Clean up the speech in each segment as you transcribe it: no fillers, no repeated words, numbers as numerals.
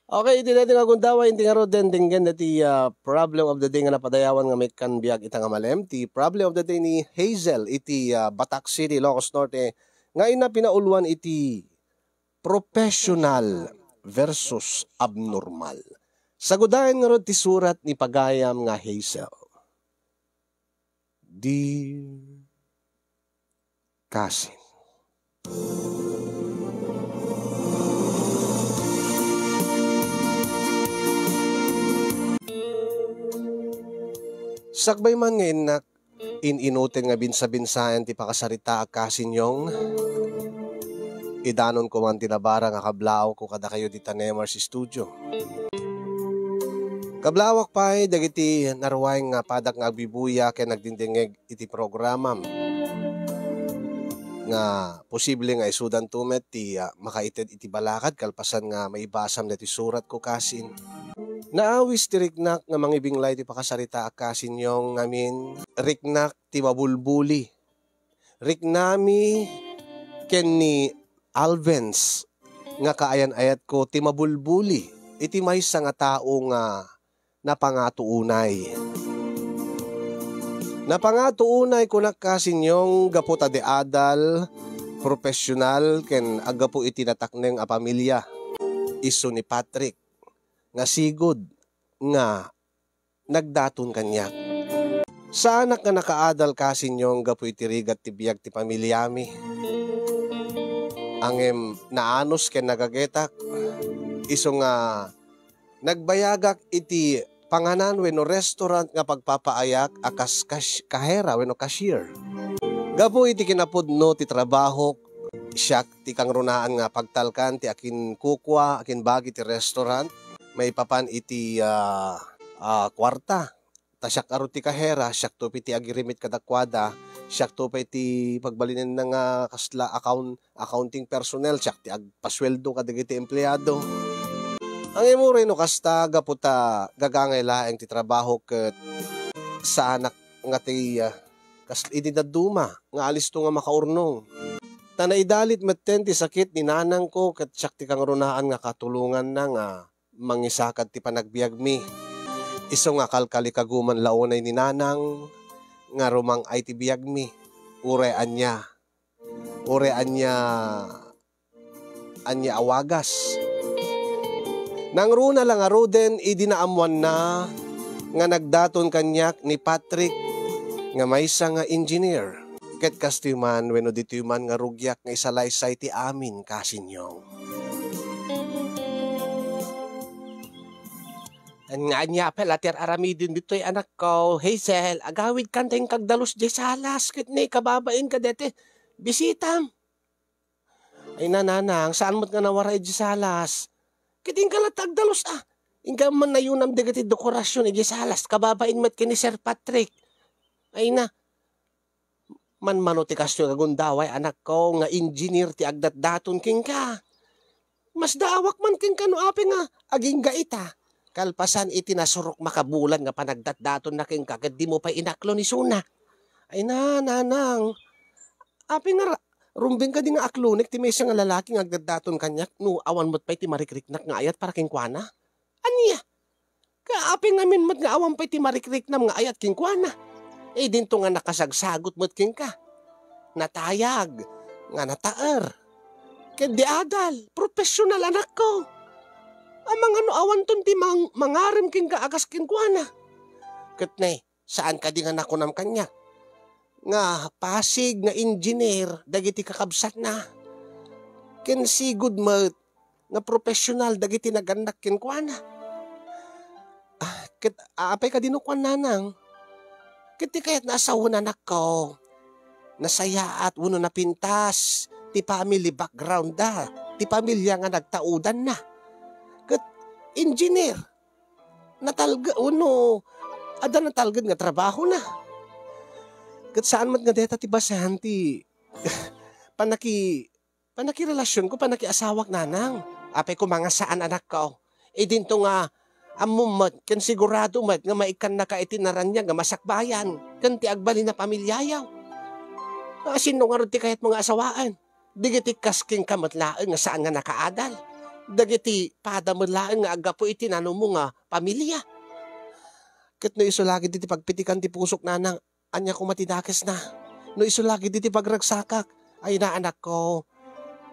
Okay, iti dati nga gundawa, hindi nga ro den dinggen dati problem of the day nga napadayawan nga may kanbiag ita nga malem. Ti problem of the day ni Hazel iti Batak City, Ilocos Norte. Ngayon na pinauluan iti professional versus abnormal. Sagudayan nga ro ti surat ni pagayam nga Hazel. Dear Cousin. Sakbay man ngayon na ininutin nga binsa-binsayan ti pakasarita kasinyong idanon ko man tinabara nga kablao ko kada kayo di Tanemars Studio. Kablawak pa'y dagiti narway nga padak nga agbibuya kaya nagdindingeg iti programam nga posible nga isudan tumet ti makaited iti balakad kalpasan nga maibasam na ti surat ko kasin. Naawis ti riknak nga mangibinglay ti pakasarita akasin yung ngamin. Riknak ti mabulbuli. Riknami ken ni Alvens nga kaayan-ayat ko ti mabulbuli. Iti maysa nga tao nga napangatuunay. Napangatuunay ko nakasin yung gaputa de adal, profesional ken agapu iti natakneng a pamilya. Iso ni Patrick. Nga sigod nga nagdaton kanya. Sa anak nga nakaadal kasin yung gapu itirigat ti biyag ti pamilyami. Angem naanos ken nagagetak. Iso nga nagbayagak iti panganan wenno restaurant nga pagpapaayak akas kahera wenno cashier. Gapu iti kinapudno ti trabaho siyak ti kang runaan nga pagtalkan ti akin kukwa akin bagi ti restaurant. May papan iti kwarta. Ta siyak aro ti kahera, siyak to piti agirimit kadakwada, siyak to pa iti pagbalinin ng kasla accounting personnel, siyak ti agpasweldo kadagiti empleyado. Ang imo rin no kasta gaputa gagangay laeng ti trabaho ket sa anak nga ti iti daduma nga alis to nga makaurnong. Tanaidalit metten ti sakit ni nanang ko ket siyak ti kang runaan nga katulungan na nga mangisakad ti panagbiag mi. Iso nga kalkalikaguman launay ni nanang nga rumang ay ti biag mi. Urean niya awagas. Nang runa lang aroden idinaamuan na nga nagdaton kanyak ni Patrick nga maysa nga engineer. Ket kastiman wenno ditoy man nga rugyak nga isalaysay ti amin kasinyong. Nga niya pelater aramidin dito'y anak ko, Hazel, agawid kanteng kagdalos di salas, kit na ikababain ka dete, bisitam. Ay nananang, saan mo't nga nawaray di salas? Kit ka latag dalos Inga man na yun ang digati dekorasyon di salas, kababain mo't kini Sir Patrick. Ay na, manmanotikas yung agundaway anak ko, nga engineer ti agdat daton king ka. Mas daawak man king ka no api nga, aging gaita. Kalpasan iti nasurok makabulan nga panagdatdaton na king kagad di mo pa inaklo ni Suna. Ay nanang, api nga rumbing ka di nga aklonik ti may nga lalaki nga agdatdaton kanyak no awan mo't pa iti marikriknak nga ayat para king kuana. Anya? Kaapi nga min mo't nga awan pa iti marikriknam nga ayat king kuana. Eh dinto nga nakasagsagot mo't king ka. Natayag, nga nataer. Kendi adal, profesional anak ko. Amang ano awan ton ti mangarim king kaagas king kuana. Katne, saan ka di nga nakunam kanya? Nga Pasig nga engineer, dagiti kakabsat na. Ken sigud mat, nga profesional, dagiti naganak king kuana. Ket apay ka dinukwan nanang. Kiti kayat naasawan anak ko. Nasaya at uno na pintas, ti family background da, ti pamilya nga nagtaudan na. Engineer, natalga, ada natalgad nga trabaho na. Kat saan mat nga deta ti basahan ti panakirelasyon ko, panakiasawak nanang. Apay ko mga saan anak ko. E dinto nga, amumat, kan sigurado mat, nga maikan na ka itinaran niya, nga masakbayan, kan ti agbali na pamilyayaw. Sino nga rin ti kayat mga asawaan? Digiti kasking kamatlaan nga saan nga nakaadal. Dagiti padamalaeng nga agapo iti nano mo nga pamilya. Ket no iso lagi diti pagpitikan ti pusok nanang anya ko matidakes na. No iso lagi diti pagragsakak. Ay na anak ko,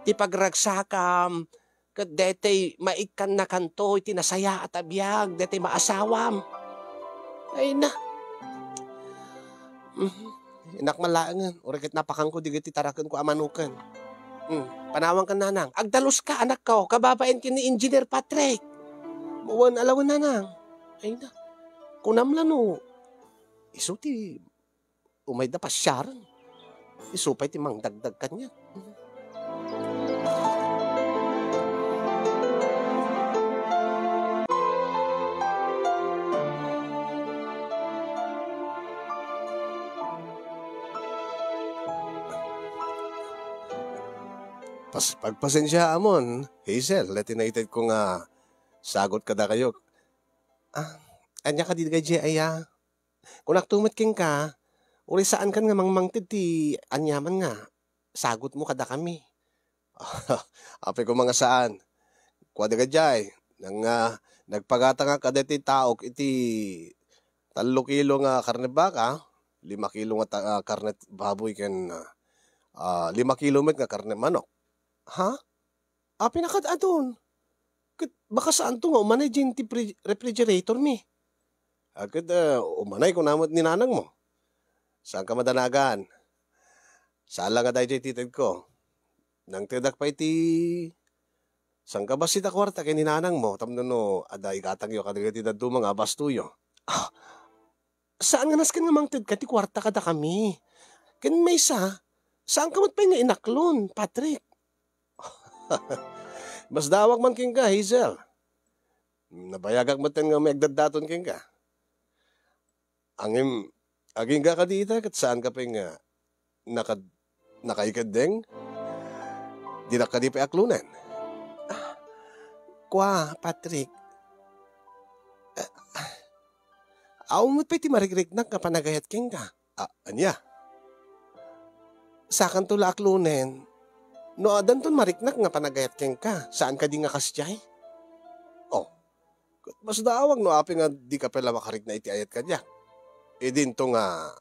ti pagragsakam ket detay maikan na kanto iti nasaya at abiyag detay maasawam. Ay na. Inak malaangan, oray ket napakang ko digiti taraken ko amanuken. Panawang ka nanang, agdalos ka anak ko, kababaen kin ni Engineer Patrick. Muwan alawan nanang. Ay na, kunamlan no, iso ti umay da pasyaran. Iso pa'y ti mangdagdag kanya. Pagpasensya amon, Hazel, latinated ko nga sagot ka da kayo. Anya ka di kay aya. Kung naktumit king ka, uri saan kan nga mangmangtid ti anyaman nga. Sagot mo kada kami. Ape ko mga saan. Kwada ka jay. Nagpagata nga kada ti taok iti 3 kilo nga karne baka, 5 kilo nga karne baboy ken 5 kilo met nga karne manok. Ha? Ape na kad adon. Baka saan to nga umanay dyan ti refrigerator mi. Agad umanay ko namot ni nanang mo. Saan ka madanagan? Saan lang nga dahil titid ko? Nang tidak pa iti... Saan ka ba sita kwarta kay ni nanang mo? Tamno no, ada ikatang yo kadigati dadto mga bastuyo. Saan nga naskan nga mangtid ka ti kwarta kada kami? Ken may saan ka mat pa nga inaklon, Patrick? Mas dawag man king ka, Hazel. Nabayagak mo nga may agdadaton king ka. Aging ka dita, kat saan ka pa nga nakaikadeng? Di na ka di pa aklunan. Kwa, Patrick. Aw mo't pa iti marigrig-nak nga panagayat king ka. Anya? Sakan to la aklunen. No, adan ton mariknak nga panagayat king ka. Saan ka di nga kasyay? Mas daawag no api nga di ka pala makarig na iti ayat ka diya. E din to nga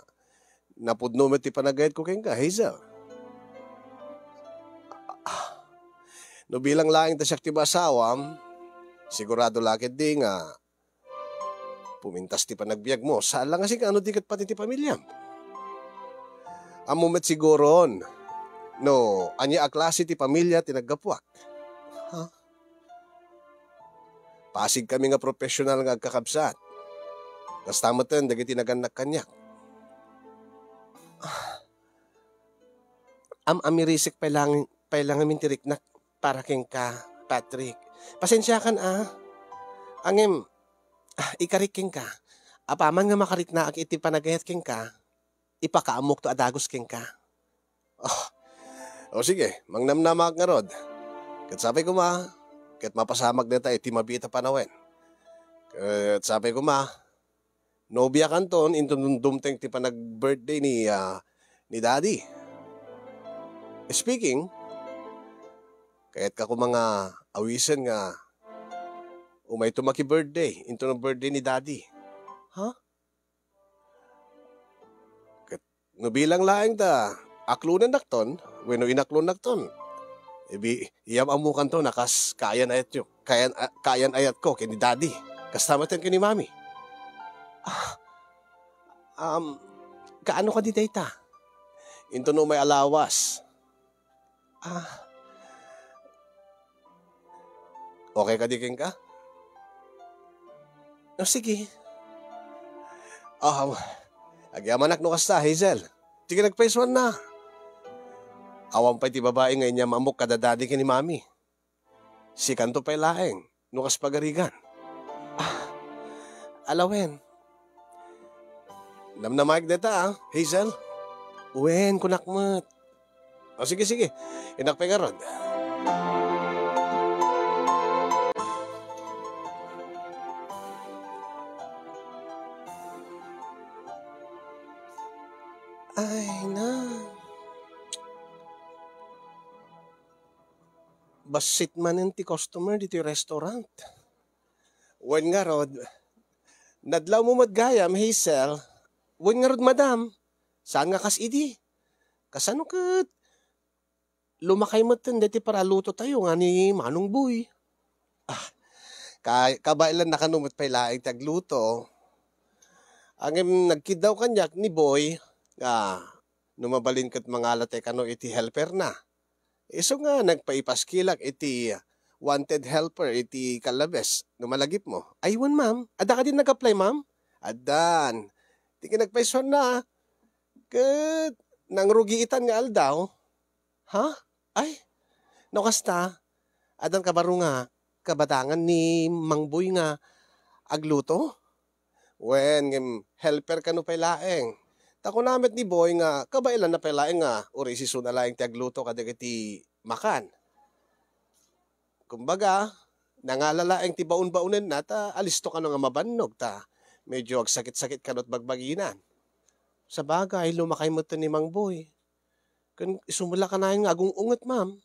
napudno mo ti panagayat ko king ka, Hazel. No bilang laing tasyak ti basawam, sigurado lakit di nga pumintas ti panagbiag mo. Saan lang kasi ano di kat pati ti pamilyam. Amumet siguron. No, anya aklase ti pamilya ti naggapuak. Pasig kami nga profesional nga agkakabsat. Kasta mo ten, dagiti naganak kanyak. Amirisik pailang amin tiriknak para king ka, Patrick. Pasensya kan Angem, ikarik king ka. Apaman nga makarik na iti panagayat king ka, ipakaamok to adagos king ka. O sige, mangnamnamak nga rod. Kat sabi ko kat mapasamag na tayo, iti mabita panawen. Kat sabi ko nobya kanton, into dumteng ti panag-birthday ni Daddy. Speaking, kahit ka ko mga awisen nga, umay tumaki birthday, into ng birthday ni Daddy. Kat nubilang laing aklunan nakton, weno inaklon nakton. Ibi, iyam amukan to, nakas kayan ayat yo. Kayan ayat ko, kini Daddy. Kastamatan ko ni Mami. Kaano ka di data? Into no may alawas. Okay ka di king ka? Sige. Agyamanak no kasta, Hazel. Sige nag-phase 1 na. Awang pa'y ti babae ngayon niya mamok kadadadi ka ni Mami. Si kanto pa'y laeng, nukas pagarigan. Alawen. Namnamayag deta Hazel. Uwen, kunakmat. Sige. Inakpay ka rod. Ay na. basit man ti customer dito yung restaurant. Wen nga rod, nadlaw mo madgayam, Hazel. Wen nga rod, madam, saan nga kas idi? Kasano kat lumakay mo tin dati para luto tayo nga ni Manong Boy. Kabailan nakanumot pa ilaing tagluto. Ang nagkidaw kanyak ni Boy, numabalin kat mga latay kano iti helper na. Iso nga nagpaipaskilak iti wanted helper iti kalabes numalagip mo. Aywan ma'am, ada ka din nag-apply ma'am? Adan, di ka nagpaison na. Kat nangrugiitan nga aldaw. Ha? Ay, nakasta, adan kabaro nga kabatangan ni Mang Boy nga agluto? When helper ka no pailaeng. Tako namet ni Boy nga kabailan na pailaeng nga uri siso na laing ti agluto kadagiti makan. Kumbaga, nangalalaeng ti baun-baunen na ta alisto ka no nga mabannog ta medyo agsakit-sakit ka no't bagbaginan. Sa bagay, lumakay mo ni Mang Boy. Kung isumula ka na yung agong ungot, ma'am.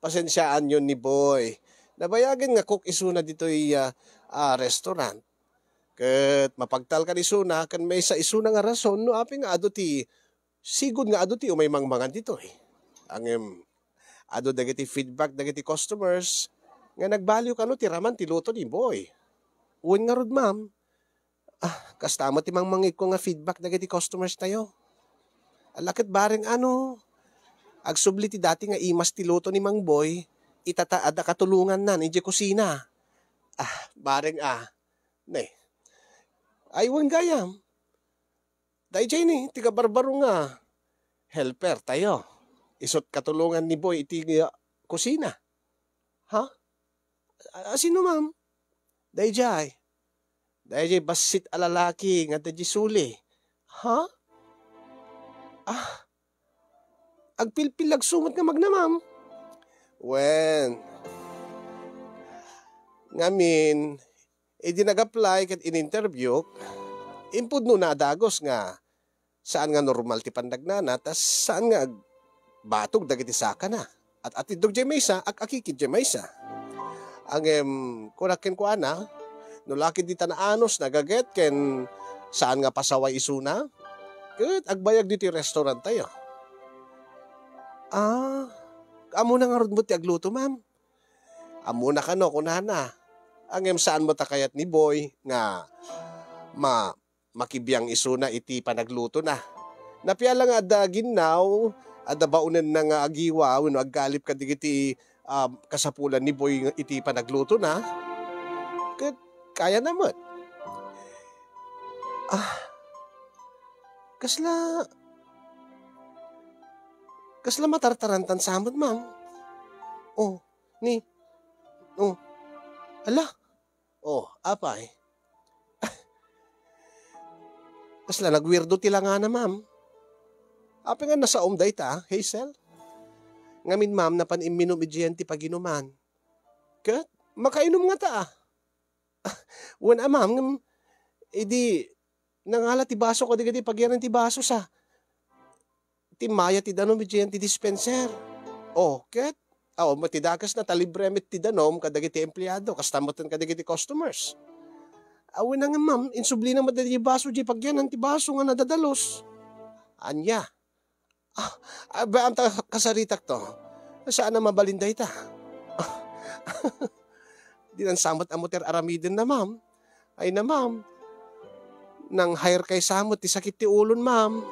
Pasensyaan yun ni Boy. Nabayagan nga cook isuna dito restaurant. Kat mapagtal ka ni Suna, kan may sa isuna nga rason, no api nga ado ti, sigod nga ado ti umay mangmangan dito eh. Ang ado dagiti feedback dagiti customers, nga nagbalyo ka no ti raman ti luto ni Boy. Uwan nga rod, ma'am. Kastama ti mangmangit ko nga feedback dagiti customers tayo. Alakit bareng agsubli ti dati nga imas ti luto ni Mang Boy, itataada katulungan na ni kusina. Bareng ne. Aywan gayam. Dahil dyan tiga barbaro nga. Helper tayo. Isot katulungan ni Boy iti kusina. Ha? Sino ma'am? Dahil dyan. Dahil dyan basit alalaki nga dahil suli. Ha? Agpilpilag sumot nga magna ma'am. When? Ngamin, di nag-apply kat in-interview, impud no na dagos nga saan nga normal ti pandagnana, tas saan nga batog dagiti saka na. At atidog jay maysa, akikid jay maysa. Ang kurakin ko no lakid di tanaanos nagaget ken saan nga pasaway isuna, ket agbayag dito yung restaurant tayo. Amo na nga rod mo ti agluto, ma'am. Amo na ka no, kunana. Ang saan mo takayat ni Boy nga makibiyang isuna iti panagluto na. Napiala nga ada ginaw, ada baunan na nga agiwa, wano aggalip ka digiti kasapulan ni Boy iti panagluto na. Kaya naman. Kasla matartarantan sa amot, ma'am. Ala. Apay. Kasla nagwirdo tila nga na, ma'am. Apay nga nasa umday ta, Hazel. Ngamin, ma'am, na paniminom ti paginuman. Kat, makainom nga ta. Wana, ma'am, nangala ti baso ko di pagyanan ti baso sa timaya ti danom ti dispenser. Kat, matidakas na talibremit ti danom kadagiti empleyado, kastamotan kadagiti customers. Awin na nga, ma'am, insubli na madali baso di pagyanan ti baso nga nadadalos. Anya. Ba ang kasaritak to? Saan na mabalinday ta? Di nang samot amuter aramidin na, ma'am. Ay na, ma'am. Nang hire kay samot, ti sakit ti ulon, ma'am.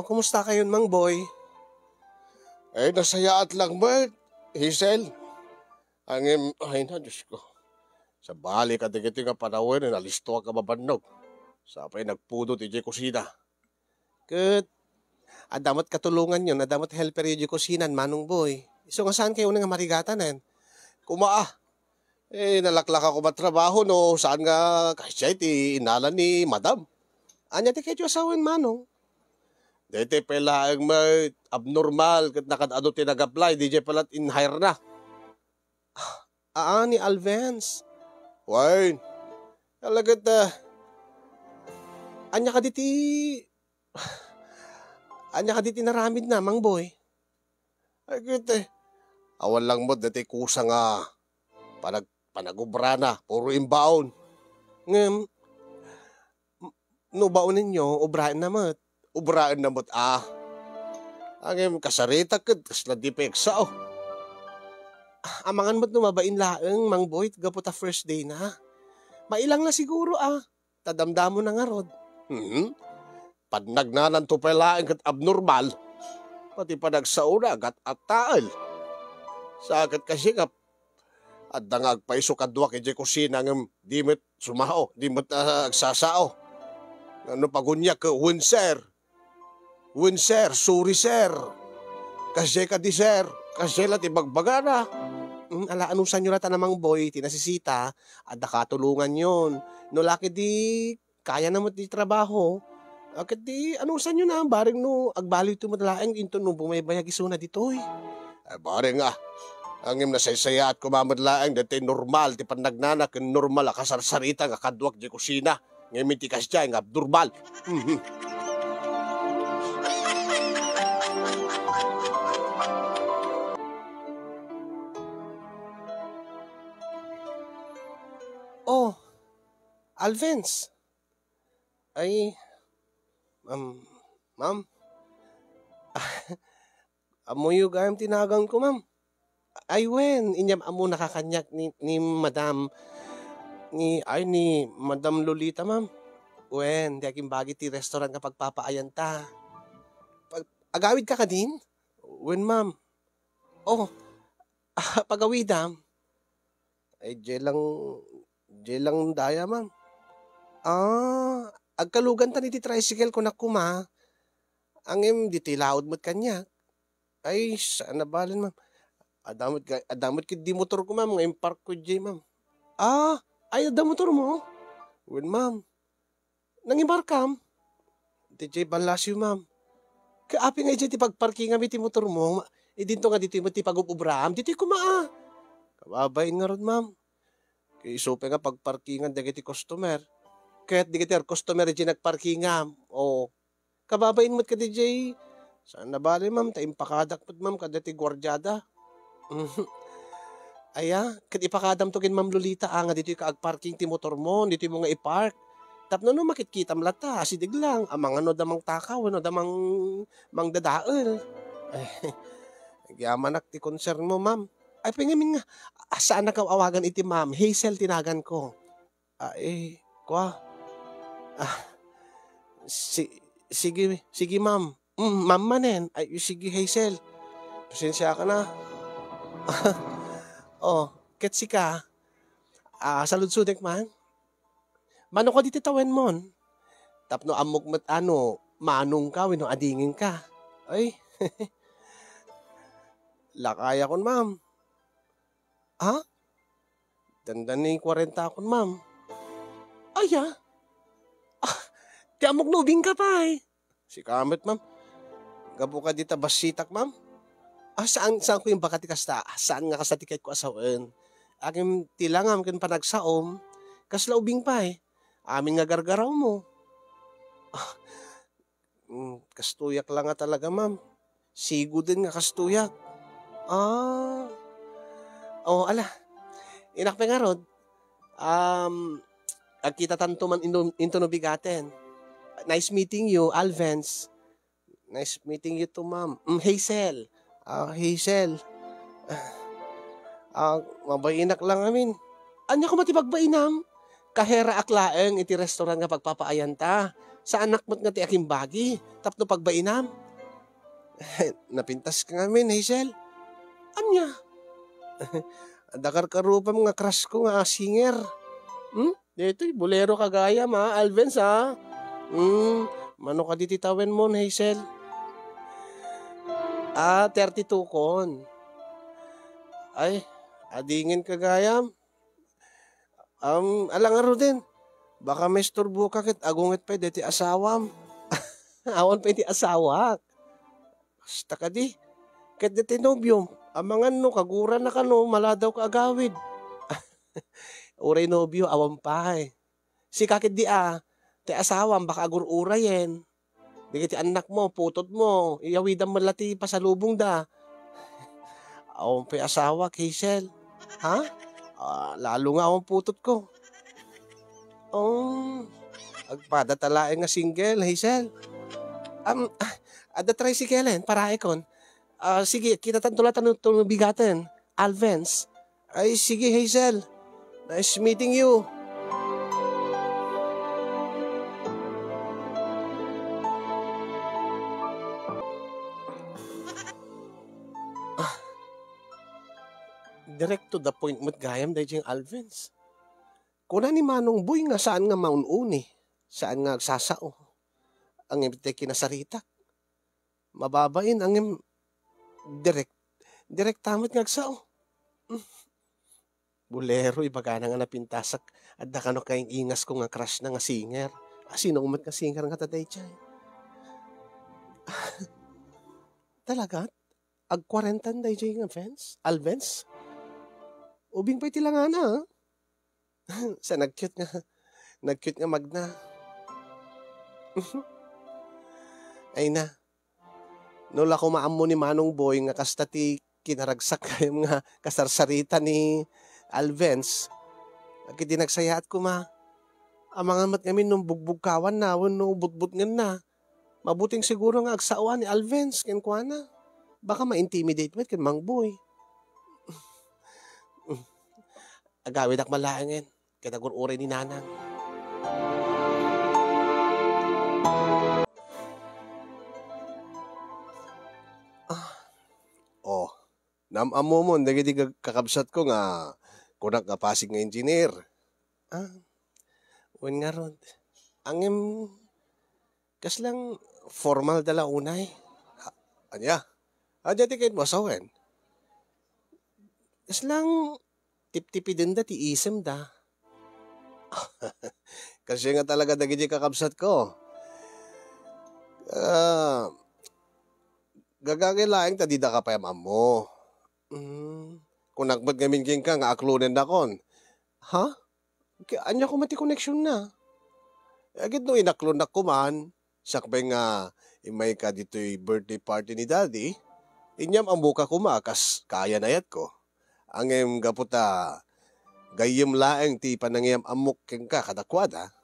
Kumusta kayo, Mang Boy? Nasayaat lang ba, Hazel? Ay na, Diyos ko. Sa bali ka digiti nga panawin, nalisto ka mabannog. Sapay nagpudo ti kusina. Kat, adamat katulungan yun, adamat helper yung kusinan, Manong Boy. So nga saan kayo nga marigatanan? Nalaklak ako matrabaho, no? Saan nga, kasi ti inalan ni Madam. Anya ti kayo asawan, Manong? Dito pala ang may abnormal kat nakadado ti nag-apply, DJ pala in-hire na. Ni Alvens. Wine. Talagat anya ka diti naramid na, Mang Boy. Ay, kite. Awan lang mo, dati kusa nga. Panagubra na, puro imbaon. Ngem, no baon ninyo, ubraan namot. Angem, kasarita kat, kasla di peksa, oh. Amangan mo't numabain laeng, Mang Boy, gaputa first day na. Mailang na siguro, Tadamdamo na nga rod. Padnagnanan to pala ang abnormal. Pati panagsauna gat ataal. Sakit kasi nga at dangag paiso kadwa kay kusina ng dimit sumao, dimit agsasao. Ano pagunya ka winser, sorry sir. Kasi ka di sir, kasi lang tibagbagana. Ala anusan nyo rata namang boy, tinasisita, at nakatulungan yon. No laki di, kaya naman di trabaho. Akit di, anusan nyo na, baring no, agbaliw ito madalaang into no, bumaybayag isuna ditoy. Baring angim na saysaya at kumamadlaang dati normal, ti panagnanak, normal, kasarsarita, nga kadwak di kusina. Ngayon tikas dyan, nga abnormal. Oh, Alvens. Ay, ma'am. Amoy gayam tinagang ko, ma'am. Ay, wen, inyam amo nakakanyak ni Madam, ni Madam Lolita, ma'am. Wen, di aking bagi ti restaurant kapag papaayan ta. Agawid ka ka din? Wen, ma'am. Oh, pagawidam. Ay, lang daya, ma'am. Agkalugan ta ni ti tricycle ko na kuma. Angim, di tilaod mo't kanya. Ay, saan nabalin, ma'am? Adamot kid di motor ko, ma'am. Ngayon park ko dyan, ma'am. Ay, motor mo? Wen, ma'am. Nangimarkam? Di jay balasyo, ma'am. Kaapi nga dyan ti pagparking nga ti motor mo. Dinto nga dito mo ti pag-ubram. Dito kumaa. Kababain nga ron, ma'am. Kaya isope nga pagparkingan dagiti customer. Kaya't di kita customer dyan nagparkingam. O, kababain mo't ka DJ. Saan nabali, ma'am? Taimpakadak mo't, ma'am, kadati gwardyada. Kat ipakadam to kin Ma'am Lolita, nga dito yung kaagparking ti motor mo, dito mo nga ipark. Tapno no makitkitam lata, asidig lang. Amang ano damang takaw, ano damang dadael. Nagyamanak ti concern mo, ma'am. Ay, pengamin nga, saan nakawawagan iti ma'am? Hazel tinagan ko. Sige ma'am. Ma'am manen. Ay, sige Hazel. Pasensya ka na. Ketsi ka. Saludsudek man. Mano ko dito tawen mon? Tapno amok mat manong ka, wino adingin ka. Ay, lakaya kon ma'am. Dandan ni 40 kon ma'am. Di amok nubing ka pa eh. Si kamet ma'am. Gabo ka dita basitak ma'am. Saan ko yung bakati kasta? Saan nga kasatikay ko asawan? Aking tilangam kin panagsaom. Kasla ubing pa eh. Amin nga gargaraw mo. Kastuyak lang nga talaga, ma'am. Sigo din nga kastuyak. Ala. Inak pa nga rod. Agkita tanto man into no bigaten. Nice meeting you, Alvens. Nice meeting you too, ma'am. Hazel. Hazel. Mabayinak lang amin. Anya ko matibagbainam? Kahera aklaeng iti restaurant nga pagpapaayan ta. Sa anak mo't nga ti aking bagi. Tapno pagbainam. Napintas ka ngamin, Hazel. Anya? Dakar karupam nga crush ko nga singer. Dito'y bolero kagaya ma, Alvens ha. Mano ka dititawen mo, Hazel? 32 kon. Ay, adingin kagayam. Alangaro din. Baka may storbo ka kit agungit pa deti asawam. Awan pa iti asawak. Basta ka di. Kit deti nobyom. Amangan no, kaguran na ka no, maladaw ka agawid. Uray nobyo, awam pa eh. Si kakit di ti asawam, baka agur-uray yen. Di ti anak mo, putot mo, iyawidan mo lati pasalubong da. Awam pa asawa, Hazel. Ha? Lalo nga awam putot ko. Oh, agpada talaeng nga single, Hazel. Ada tricycle para ikon. Sige, kita tantulatan ng bigatin. Alvens. Ay, sige, Hazel. Nice meeting you. Direct to the point mo't gayam dahil yung Alvens. Kuna ni Manong Boy nga saan nga maununi. Saan nga agsasao. Ang imite kinasarita. Mababain ang direct tamat nga agsao. Bulero, ibaga na nga napintasak. At da kano kayong ingas ko nga crush na nga singer. Sino umat nga singer nga taday chay? Talaga? Ag-quarantan day chay nga fans? Alvens? Ubing pa'y tilangan na, ha? Sa nag-cute nga magna. Ay na. Nula ko maamo ni Manong Boy nga kastati kinaragsak kayong nga kasarsarita ni Alvens. Agiti nagsayaat ko ang mga mat kami nung bugbugkawan na, nung butbut nga na. Mabuting siguro nga agsawa ni Alvens, kenkwana. Baka ma-intimidate mo ken Mang Boy. Agawid ak malaangin, kinagururay ni Nanang. Namamo mo, nagiti kakabsat ko nga kunak nga pasig nga engineer. Wen nga ron. Angem, kaslang formal dala unay. Anya? Adya ti kahit masawen. Kaslang tip-tipi din da, ti isem da. Kasi nga talaga nagiti kakabsat ko. Gagagilaing ta di da kapayamam mo. Kung nagbad ngamin king ka nga aklunen na kon. Ha? Anya ko mati connection na. Agad no inaklon na ko man. Sakbay nga imay ka dito'y birthday party ni daddy. Inyam ang buka ko kas kaya na yat ko. Angem gaputa gayem laeng ti panangyam amok king ka kadakwada.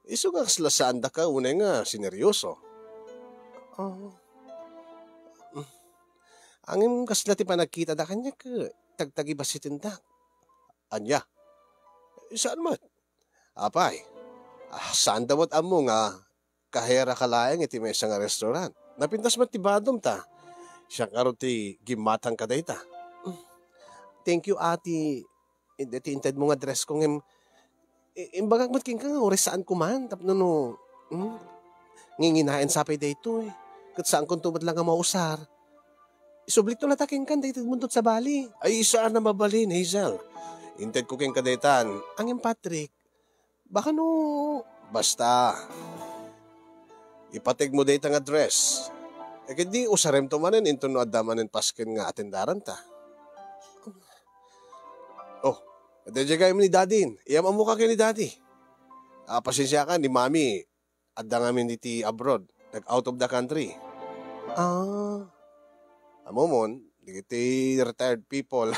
Iso nga slasaan da ka unay nga sineryoso. Angem kasla ti panagkita da kanya ka tagtagi basitin da. Anya? Saan mat? Apay, saan dawat amo nga kahera kalaeng iti may isang restaurant. Napintas mat ti badom ta. Siya karo ti gimatang ka dayta. Thank you ati. Hindi ti intad mo nga dress kong imbagag mat king ka nga oras saan kuman. Tapno no, nginginain sapay dayto eh. Kat saan kong tumad lang nga mausar. Isublik to lataking kan daytad mundot sa bali. Ay saan na mabalin, Hazel. Intad ko king kadaytan. Angin Patrick. Baka no, basta. Ipatig mo dayta nga dress. E kadi usarem to manen into no adamanen pasken nga atendaran ta. Oh, adya kayo ni dadin. Iyam ang mukha kayo ni daddy. Pasensya ka ni mami. Adda nga iti abroad. Nag-out of the country. Amomon, digiti retired people.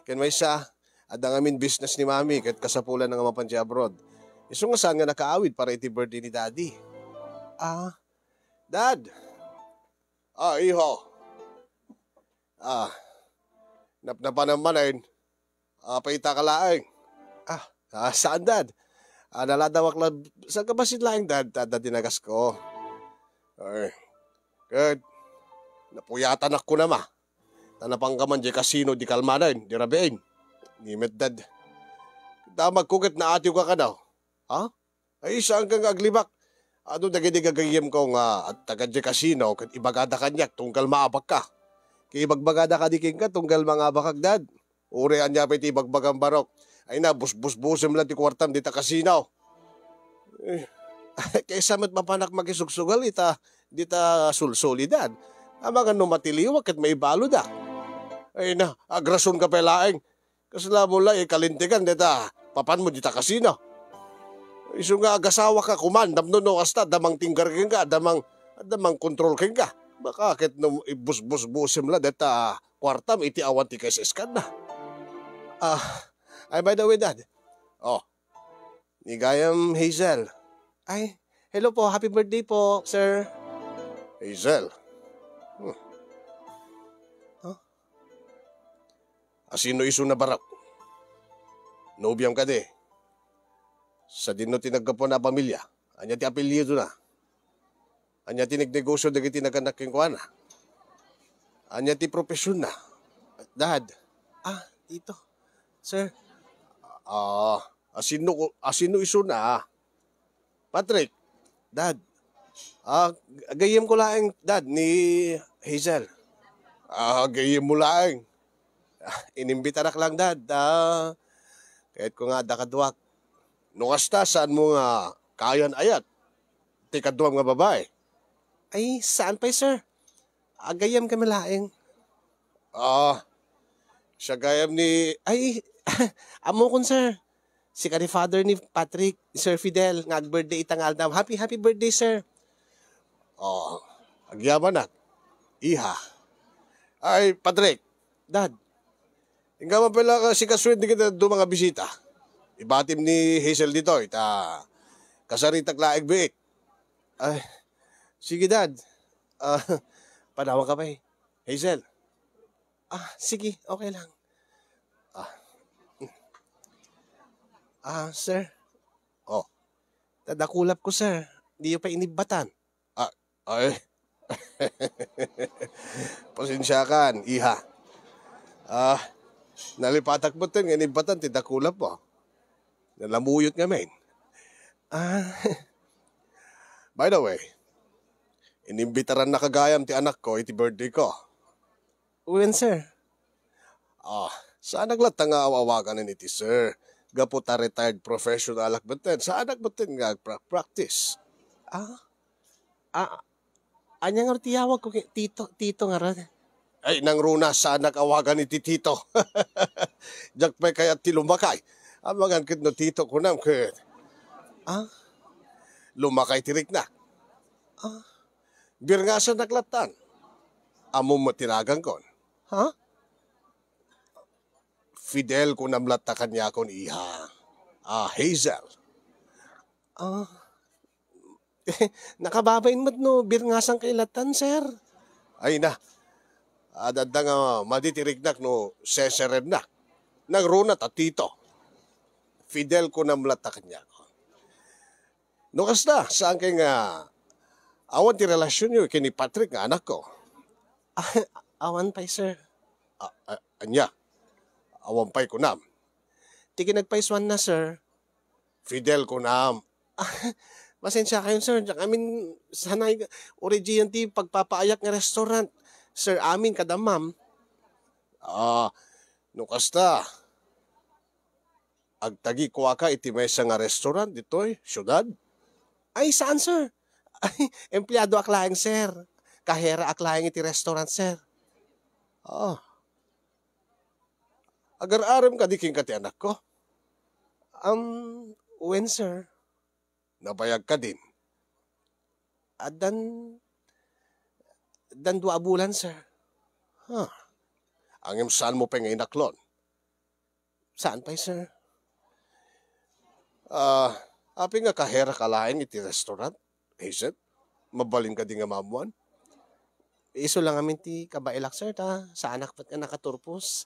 Ken may isa, adda nga business ni mami, ket kasapulan nga mapansi abroad. Iso nga saan nga nakaawid para iti birthday ni daddy. Dad! Iho. Napnapan naman ay, paita ka laeng. Saan dad? Naladawak lang, saan ka ba laeng dad? Dad dinagas ko. Ay, good. Napuyatan ako na Tanapang ka man di kasino di kalmanan, di rabein. Nimit dad. Damag kukit na atiw ka daw. Ay saan kang aglibak? Ano dagiti gagayim ko nga at taga di kasino kat ibagada kanyak tunggal maabak ka. Kaya ibagbagada ka di king ka tunggal mga abakag dad. Uri anya pa iti ibagbagang barok. Ay na busbusim lang ti kwartam di ta kasino. Kaysa mat mapanak makisugsugal di ta sulsolidad. Mga numatiliw kat may balo da. Ay na, agrason ka pelaeng. Kasla mo lang, kalintikan, dita. papan mo dita kasino. Iso nga agasawa ka kuman, damno no asta, damang tinggar ka, damang kontrol ka. Baka ket no ibus-bus-busim la deta kwartam iti awan ti kaisiskan na. Ay by the way, Dad. Oh, ni Gayam Hazel. Ay, hello po, happy birthday po, sir. Hazel. Huh? Asino iso na barak? Nobyam ka di. Sa din no tinagkapo na pamilya, anya ti apelyido na. Anya ti nagnegosyo dagiti naganak king kuana. Anya ti profesyon na. Dad. Dito. Sir. Asino iso na. Patrick. Dad. Gayem ko laeng, Dad, ni Hazel. Gayem mo laeng. Inimbitarak lang, Dad. Kahit ko nga dakadwak. Nung asta, saan mo nga kayan ayat? Tikadwam nga babae. Ay, saan pa, sir? Gayam kami laeng. Siya gayam ni... Ay, amo kon, sir. Si kani father ni Patrick, Sir Fidel, birthday itangal daw. Happy birthday, sir. Agyaman na. Iha. Ay, Patrick. Dad. Hingga man pala si Kaswin di kita do mga bisita. Ibatim ni Hazel dito. Kasaritak laig biik. Ay, sige, Dad. Panawa ka pa eh. Hazel. Sige. Okay lang. Sir. Tadakulap ko, sir. Di pa inibatan. Ay. Pasensya kan, iha. Nalipatak mo tin, inibatan, tidakulap mo. Nalamuyot nga, men. By the way, inimbitaran na kagayam ti anak ko, iti birthday ko. When, sir? Saan naglatang nga awawagan ni ti sir? Gaputa retired professional akbaten. Saan akbaten nga practice? Anya nga tiyawag ko tito nga rin. Ay, nang runa saan nakawagan ni tito. Diyak pa kaya tilumakay. Amagan kit no tito ko nam kit. Lumakay tirik na. Bir nga sa naglatan. Amo matinagan kon. Fidel ko namlatakan niya kon iha. Hazel. Nakababain mo't no, birngasang kailatan, sir. Ay na. Adada nga maditirignak no, seseren na. Nagrunat at tito. Fidel ko namlatakan niya kon. No kasda, saan kay nga awan ti relasyon niyo kini Patrick nga anak ko. Awan pa'y, sir. Anya. Awampay ko nam. Tiki nagpaiswan na, sir. Fidel ko nam. Masensya kayo, sir. Amin, sanay, origin ti pagpapaayak ng restaurant. Sir, amin kada ma'am. No kasta. Agtagi ko ka iti may nga restaurant dito'y, syudad. Ay, saan, sir? Ay, empleyado aklaeng, sir. Kahera aklaeng iti restaurant, sir. Agar-aram ka di king kati anak ko? When, sir? Nabayag ka din. Dan 2 bulan, sir. Ang saan mo pa nga inaklon? Saan pa, sir? Api nga kahera kalaing iti restaurant. Hazel, mabaling ka din nga mamuan? Iso lang amin ti kabailak, sir, ta. Sa anak pat nga nakaturpos.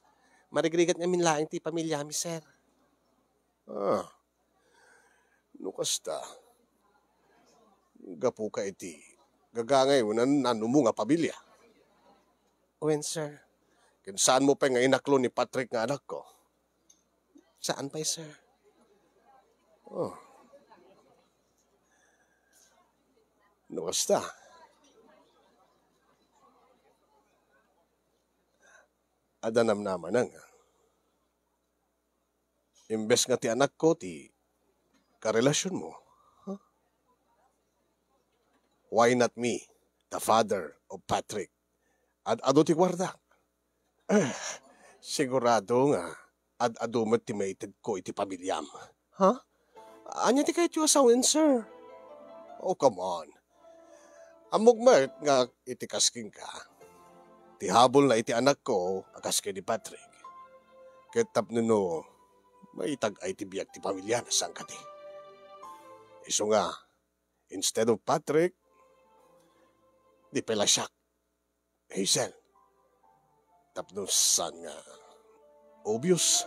Marigrigat namin laing ti pamilya mi, sir. No kasta. Gapu ka iti. Gagangay, nano mo nga pamilya. When, sir? Saan mo pa nga inaklo ni Patrick nga anak ko? Saan pa, sir? No kasta. Adanam naman nga. Imbes nga ti anak ko, ti karelasyon mo. Why not me, the father of Patrick? Ado ti kwarda. Sigurado nga, ad adumat ti mated ko iti pamilyam. Ha? Anya ti kayo asawin, sir? Oh, come on. Amog mat nga iti kasking ka. Ti habol na iti anak ko, akas kay ni Patrick. Ket tapno no, maitag ay ti biyak ti pamilya na sang kati. Iso nga, instead of Patrick, di pala siya. Hazel. Tapno san nga, obvious.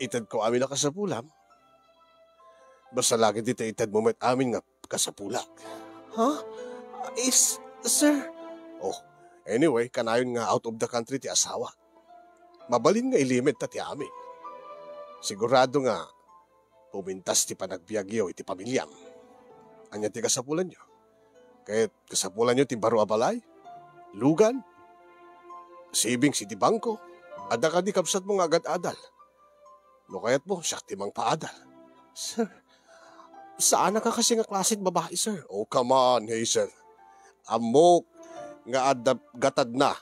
Itad ko amin na kasapulam. Basta lagi dito itad mo met amin nga kasapulak. Ha? Sir? Oh, anyway, kanayon nga out of the country ti asawa. Mabalin nga ilimit ta ti amin. Sigurado nga, pumintas ti panagbiagyo iti pamilyam. Anya ti kasapulan nyo? Kahit kasapulan nyo ti baro abalay, lugan, sibing si ti bangko, ada ka di kapsat mo nga agad-adal. No kaya't mo, siya ti mang paadal. Sir, saan ka kasi nga klasit babae, sir? Oh, come on, Hazel. Amok nga adap gatad na.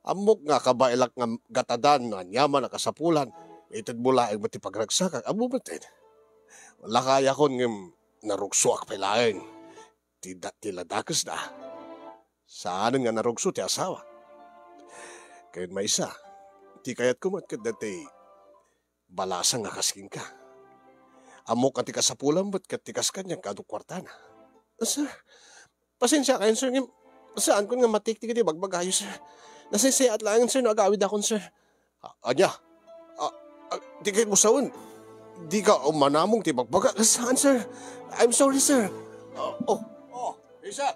Amok nga kabailak nga gatadan na nyaman na kasapulan. Itad mo laing mati pagragsakan. Amo batin. Wala kaya kon ng narugso ak pelain. Tila dakas na. Saan nga narugso ti asawa? Kayon may isa. Ti kayat kumat kat dati balasang nga kasking ka. Amok at kasapulan ba't katikas ka niyang kadong kwartana? Sir, pasensya kayo, sir. Saan ko nga matiktik iti bagbagayo, sir? Nasisaya at langin, sir, nagawid akon, sir. Anya? Di kayo musaon. Di ka manamong ti bagbaga. Saan, sir? I'm sorry, sir. Isa.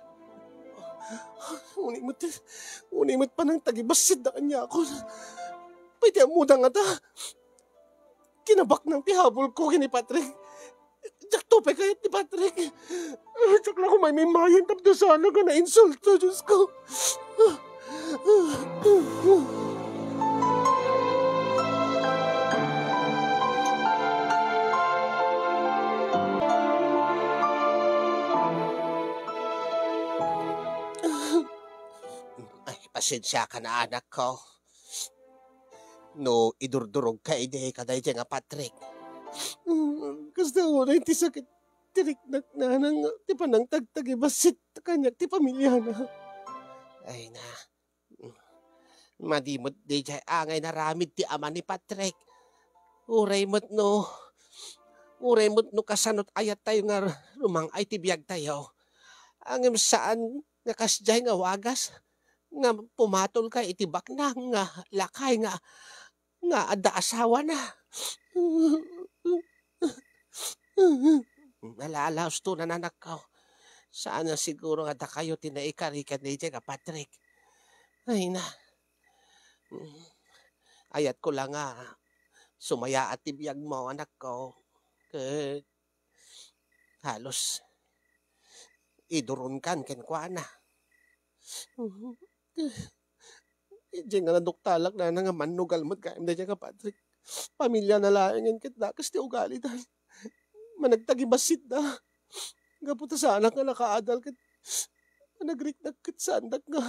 Unimot pa ng tagibasid na kanya ako. Pwede amuda nga ta. Kinabak ng tihabol ko kini Patrick. Jak tope kayat ni Patrick. Jak lang ko may mayan tapos sana ka na insulto, Diyos ko. Ay, pasensya ka na anak ko. No, idurdurog ka ide ka na nga Patrick. Kasi na iti sakit tirik na nang ti panang tagtagi basit kanya ti pamilya na. Ay na. Madimot di jay angay na ramid ti ama ni Patrick. Uray mo't no kasanot ayat tayo nga rumang ay ti biyag tayo. Ang saan nga kasjay nga wagas nga pumatol ka itibak na nga lakay nga ada asawa na. Nalalaos to na nanak ko. Saan na siguro nga da kayo tinaikarikan na iti ka Patrick. Ay na. Ayat ko lang nga. Sumaya at tibiyag mo anak ko. Halos idurun kan kwa na. Diyan nga naduktalak na nga manugal mat kaim na dyan ka Patrick. Pamilya na laingin kit na kas ti ugali dan. Managtagibasit na. Gaputa sa anak nga nakaadal kit. Managrik na kit sandak nga.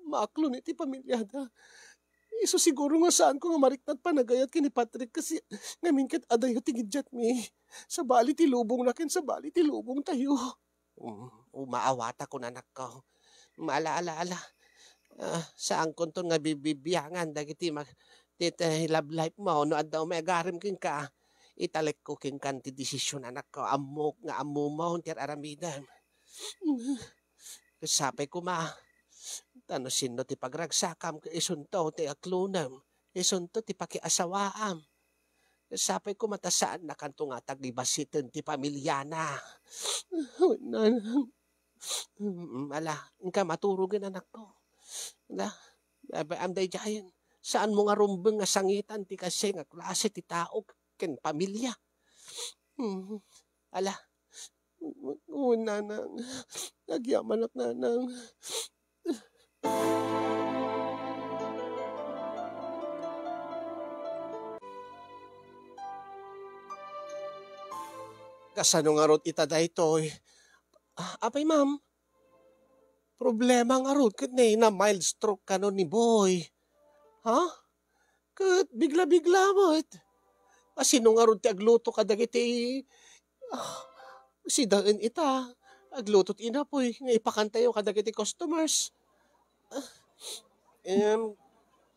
Maaklo ni ti pamilya na. Iso siguro nga saan ko nga mariknat panagayat kini Patrick kasi ngamin kit adayo tigidjat mi. Sa bali ti lubong na kin sa bali ti lubong tayo. Umaawata ko na anak ko. Maalaala. Saan ko to nga bibibiyangan dagiti love life mo no addaw may agarim kin ka italek ko kin kan ti desisyon anak ko amok nga amu mo ti aramidan. Sapay ko ma tano sino ti pagragsakam isunto ti aklunam isunto ti pakiasawaam. Sapay ko matasaan na kanto nga taglibasitin ti pamilyana. Ala, ka maturugin anak ko. Ala, amday jayan. Saan mo nga rumbeng nga sangitan ti kasi nga klase ti tao ken pamilya. Ala, nanang, nagyaman ak nanang. Kasano nga rot ita daytoy? Apay ma'am, problema nga rot ket na mild stroke kanon ni boy. Ha? Kat bigla-bigla mo't. Sino nga ron ti agluto ka dagiti si daan ita. Aglutot inapoy nga ipakantayo ka dagiti customers. Um,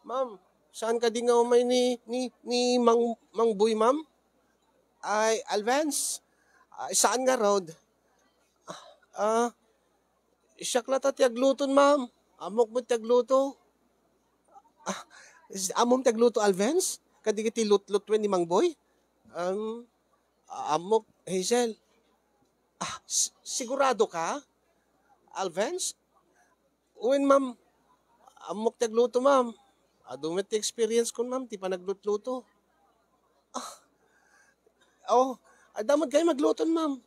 ma'am, saan ka di nga umay ni Mang Boy, ma'am? Ay, Alvance. Saan nga road? Ah, siyak lata ti agluton, ma'am. Amok mo ti agluto. Amom ti agluto, Alvance? Kadigiti lutlutwen ni Mang Boy? Um, Amok, Hazel. Sigurado ka? Alvance? Uwin, ma'am. Amok ti agluto, ma'am. Dumit ti experience ko, ma'am. Ti pa naglutluto. Oh, damad kayo magluton, ma'am.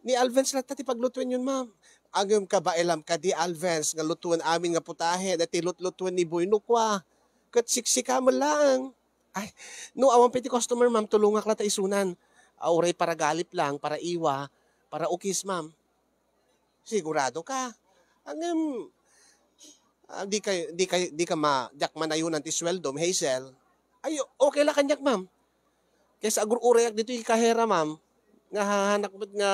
Ni Alvance lata ti paglutuin yun, ma'am. Agam ka ba ilam ka di Alvance nga lutuan amin nga putahe at tilutlutuan ni Boy Nukwa. Kat siksika mo lang. Ay, no awang piti customer, ma'am, tulungak lata isunan. Auray para galip lang, para iwa, para ukis, ma'am. Sigurado ka. Angam, di ka jak manayunan ti sweldo, Hazel. Ay, okay lang kanyak, ma'am. Kaysa agur-urayak dito yung kahera, ma'am. Nga hanak nga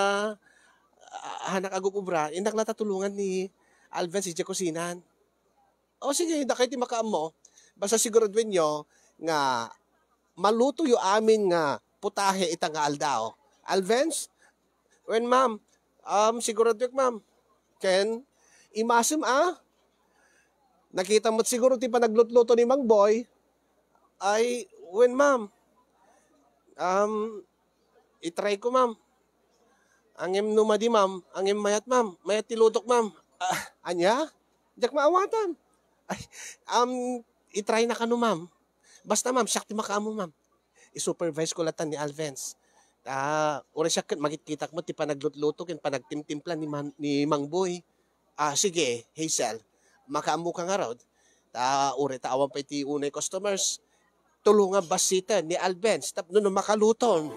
hanak agupubra, indak natatulungan ni Alvance si kusinan. O sige, da kayo ti makaam mo. Basta siguraduin nyo nga maluto yung amin nga putahe itang nga aldao. Alvance? When ma'am, siguraduin ma'am. Ken, imasum nakita mo't siguro ti pa naglutluto ni Mang Boy. Ay, when ma'am, itry ko ma'am. Angem numadi ma'am, angem mayat ma'am, mayat tilutok ma'am. Anya? Diyak maawatan. Ay, itry na kano ma'am. Basta ma'am, siyak ti makaamo ma'am. I-supervise ko latan ni Alvance. Uri siya magkikitak mo ti panaglutluto ken panagtimtimplan ni Mang Boy. Sige, Hazel, makaamo ka nga rod. Uri awan pa iti unay customers. Tulungan basitan ni Alvance tapno no makaluton.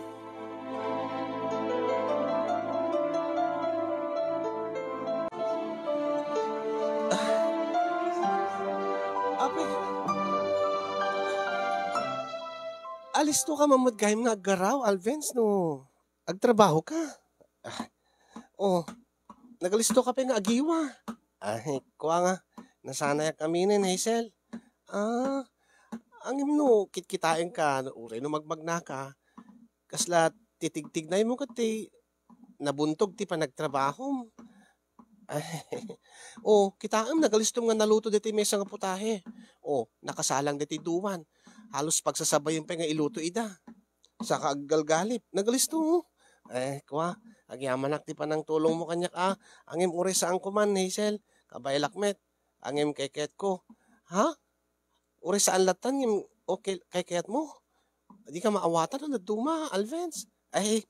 Alis to ka mamagayim nga agaraw, Alvance, no? Agtrabaho ka. Nagalisto ka pa nga agiwa. Kuha nga. Nasanay kaminin, Hazel. Ang no, kitkitain ka, uray no magmagna ka. Kasla, titigtignay mo kati, nabuntog ti pa nagtrabaho. Kitaam, nagalistom nga naluto diti mesa nga putahe. Nakasalang diti duwan. Halos pagsasabayin pa nga iluto ida. Sa kaaggalgalip, nagalisto mo. Kuha, agyamanak ti pa ng tulong mo kanyak angim uri saan ko man, Hazel. Kabay lakmet, angim keket ko. Uri saan latan, yung okay keket mo. Di ka maawatan na naduma, Alvance.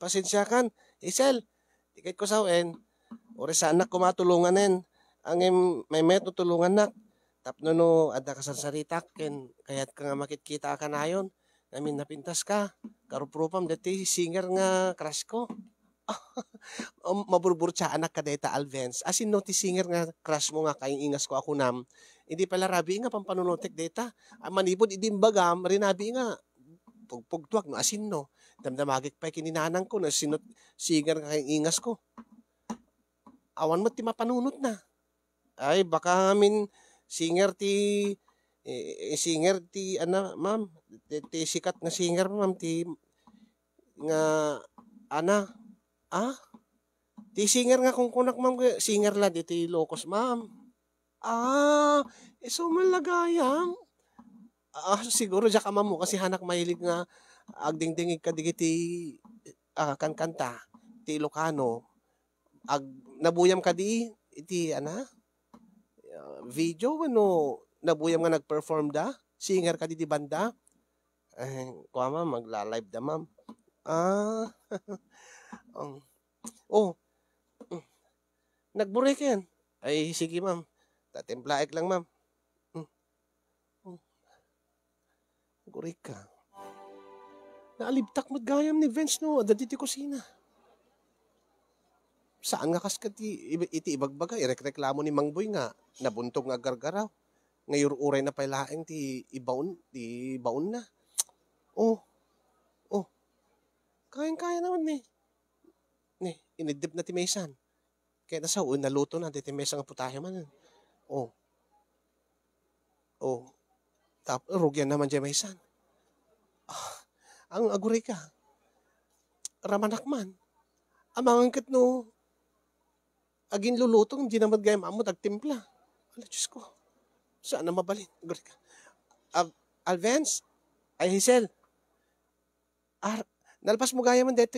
Pasensya kan. Hazel, tiket ko sawen. Uri saan nak kumatulunganen. Angim may meto tulungan nak. Tapno no, adda ka sarsaritak, kaya't ka nga makitkita ka na yun. Namin napintas ka. Karupropam, dati singer nga crush ko. Maburbur siya anak ka deta, Alvance. Asin no, ti singer nga crush mo nga, kayong ingas ko ako nam. Hindi pala rabi nga, pampanunotek deta. Manipod, idimbagam, rinabi nga. Pugtuak, no, asin no. Damdamagik pa kininanang ko, na sinot singer nga kayong ingas ko. Awan mo, ti mapanunot na. Ay, baka amin, singer ti ma'am, ti sikat nga singer ma'am ti nga ti singer nga kung kunak ma'am, singer la ti Locos ma'am. So malagayang siguro diya ka ma'am mo kasi hanak mahilig nga agdingdingig ka digiti kankanta ti Ilocano nabuyam ka di iti video nabuyam nga nag-perform da? Singer ka di banda? Kuha ma'am, magla-live da ma'am. Nagburik yan. Ay, sige ma'am. Tatimplaik lang ma'am. Gurik ka. Naalibtak mo't gayam ni Vince no, adad iti kusina. Saan nga kas iti ibagbaga, ireklamo ni Mang Boy nga, nabuntog nga gargaraw. Ngayon uray na pailaeng ti ibaon na. Oh, oh, kaya naman ni. Ni, inidip na ti Maysan. Kaya nasa naluto na, di ti Maysan nga putahe man. Oh, oh, rugyan naman di Maysan. Ang aguray ka, ramanak man. Amang kat no, agin lulutong, hindi naman gaya mamot, agtimpla. Ala, Diyos ko, saan na mabalin? Aguray ka. Alvance, ay Hazel, nalpas mo gaya man dito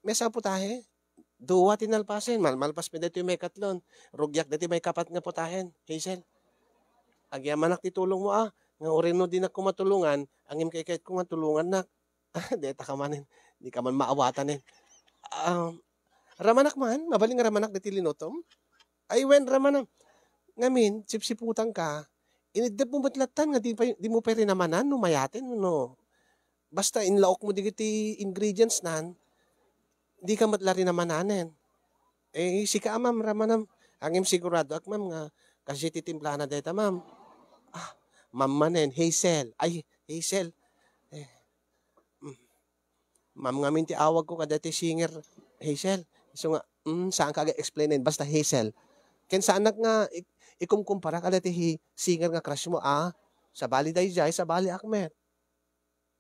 mesa putahe. Duwa tinalpasin, malpas mo dito may katlon. Rugyak dito may kapat nga putahen, Hazel. Agyamanak titulong mo nga orin no din ako matulungan, angim kay kahit kung matulungan na. Deta ka manin, di ka man maawatan ramanak man, mabaling nga ramanak dito linotom. Ay wen ramanak, ngamin, sipsiputang ka, inidap mo batlatan nga di mo pa rin namanan, no mayatin, no. Basta inlaok mo digiti ingredients nan, di ka matlari namananen. Si ka ma'am, ramanam, angim sigurado ak ma'am nga, kasi titimpla na deta ma'am. Ma'am manen, Hazel. Ay, Hazel. Ma'am nga minti awag ko kada ti singer, Hazel. So nga, saan ka explainin? Basta Hazel. Ken saan nga, ikumkumpara kada ti singer nga crush mo, sa bali dayjay, sa bali akmet.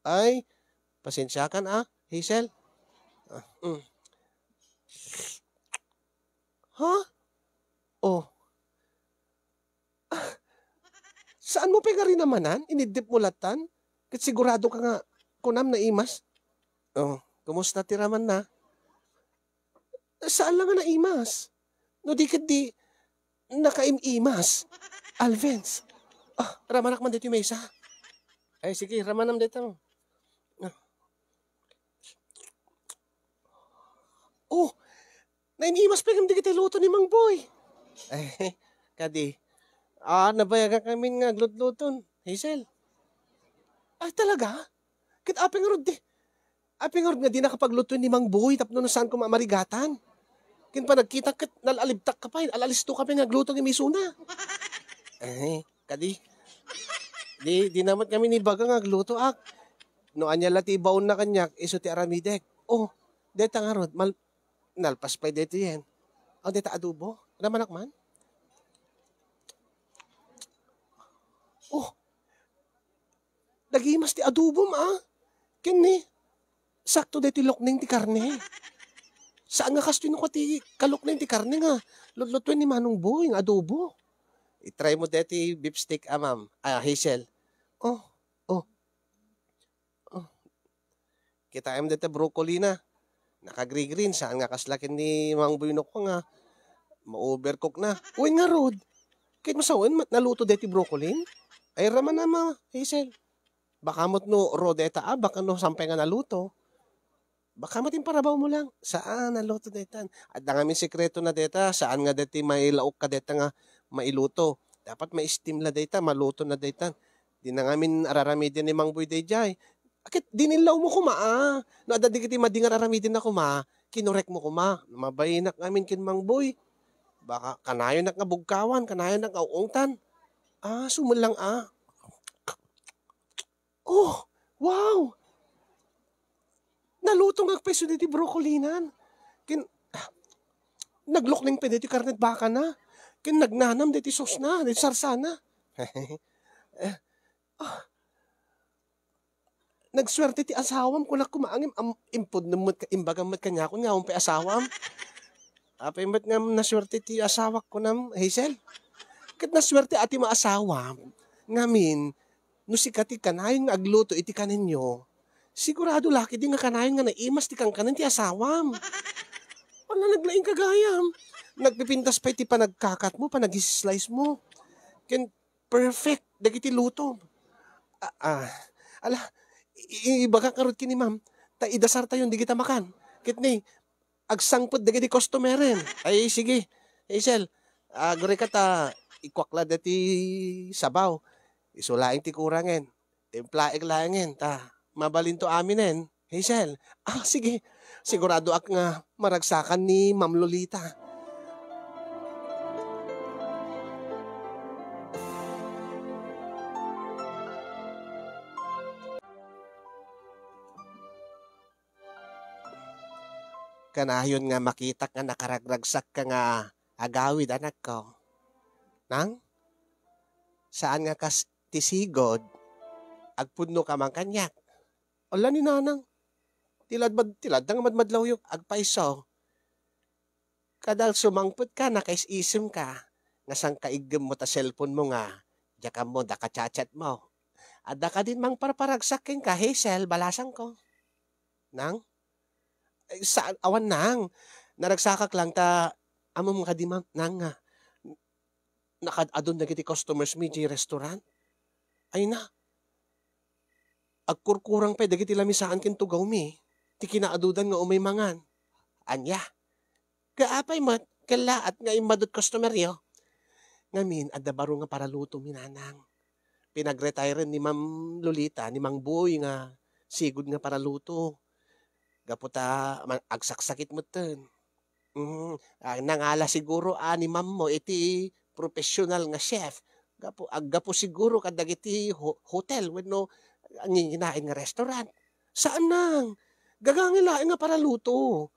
Ay, pasensya kan Hazel. Oh. Saan mo pega rin namanan? Inidip mo latan? Kat sigurado ka nga, kunam na imas? Oh, kumusta tiraman na? Saan lang nga na imas? No di nakaim-imas. Alvens. Ramanak man dito yung mesa. Ay, sige, ramanam dito. Oh, nainimas pa yung digit luto ni Mang Boy. Ay, kadi. Nabayagan kami nga glut-luton. Hazel. Ay, talaga? Kit apeng rod di. Apeng rod nga di nakapagluto ni Mang Boy tapno na saan ko mamarigatan. Kin pa nagkita kat nalalibtak ka pa. Alalisto kami nga gluto ni Misuna. Ay, kadi. Di naman kami ni Baga nga gluto No anya lati baon na kanyak iso ti aramidek. Oh, deta nga rod. Nalpas pa dito yan. Deta adobo. Ramanak man? Oh, nagimas ti adobo Kini, sakto dito lokneng ti karne. Saan nga kasto ko ti kalokneng ti karne nga. Lutlutuin ni Manong Boy, adobo. I-try mo dito beef steak, ma'am. Hazel. Oh. Kita mo dito broccoli na. Naka-green. Saan nga kaslakin ni Mang Boy no ko nga. Ma-overcook na. Uy nga, Rod. Kahit masawan, naluto dito broccoli? Ay, raman na Hazel. Baka mo't no, Rodeta, baka no, sampay nga naluto. Baka matin parabaw mo lang. Saan naluto detan? At namin sekreto na deta, saan nga deti may laok ka deta nga mailuto. Dapat may steam la deta, maluto na detan. Di na ngamin araramidin ni Mang Boy Dayjay. Akit dinilaw mo kuma No, adadigiti madingar aramidin na kuma, kinorek mo kuma. Mabayinak ngamin kin Mang Boy. Baka kanayon na nga bugkawan, kanayon na nga uungtan. Sumulang Oh, wow! Naluto nga peso diti brokolinan. Naglokling pa diti karnet baka na. Nagnanam diti sos na, diti sarsana. Nagswerte ti asawam ko na kumaangim impod na imbagamat kanya ko nga pa asawam. Paimbet nga naswerte ti asawak ko na Hazel. Kat naswerte ati maasawam. Ngamin, no si kati kanayon nga agluto iti kaninyo, sigurado laki din nga kanayon nga naimas ti kang kanin ti asawam. Wala naglaing kagayam. Nagpipintas pa iti panagkakat mo, panag-slice mo. Perfect, dagiti luto. Ibaga karot kini ma'am, idasar tayo, di kita makan. Kitni, agsangpot dagiti customeren. Ay, sige, Hazel, guri ka ikwakla dati sabaw. Isulaing ti kurangin. Timplaig langin. Mabalin to aminen. Hazel. Sige. Sigurado ak nga maragsakan ni Ma'am Lolita. Kanayon nga makita nga nakaragragsak ka nga agawid anak ko. Nang? Saan nga kas tisigod? Agpudno ka man kanyak. Ala ni nanang. Tilad nga madmadlaw yung agpaiso. Kadal sumangput ka, nakais-isim ka. Nga sang kaigem mo ta cellphone mo nga. Diya mo, daka-chat mo. Ada ka din mang parparagsakin ka, Hazel, balasang ko. Nang? Sa awan nang. Naragsakak lang ta, amom ka di nang nga. Nakadadon na kiti customers mi di restaurant. Ay na. Agkurkurang pa, dagiti lamisaan kin tugaw mi. Ti kinaadudan nga umay mangan. Anya. Kaapay mat, kala at nga imadot customer yo. Ngamin, adda baro nga para luto minanang. Pinag-retire ni Ma'am Lolita, ni Mang Boy nga sigud nga para luto. Gaputa, agsaksakit mo ten. Nangala siguro ni Ma'am mo, iti professional nga chef. Aggapo siguro kadag iti hotel, wenno ang nginain nga restaurant. Saan nang? Gagangilain nga para luto.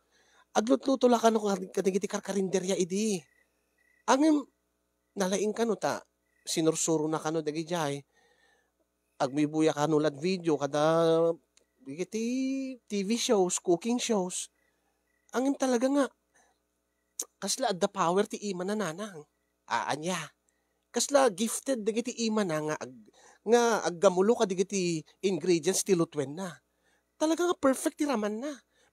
Aglutluto la ka no kadag iti karkarinderya idi. Ang nalaing ka no ta, sinursuro na ka no dagi jay. Agmibuya ka no lad video kada iti TV shows, cooking shows. Ang talaga nga, kasla at the power ti ima na nanang. Anya. Kasla gifted dagiti ima na nga aggamulo ka digiti ingredients ti lutwen na. Talaga nga perfect ti raman na.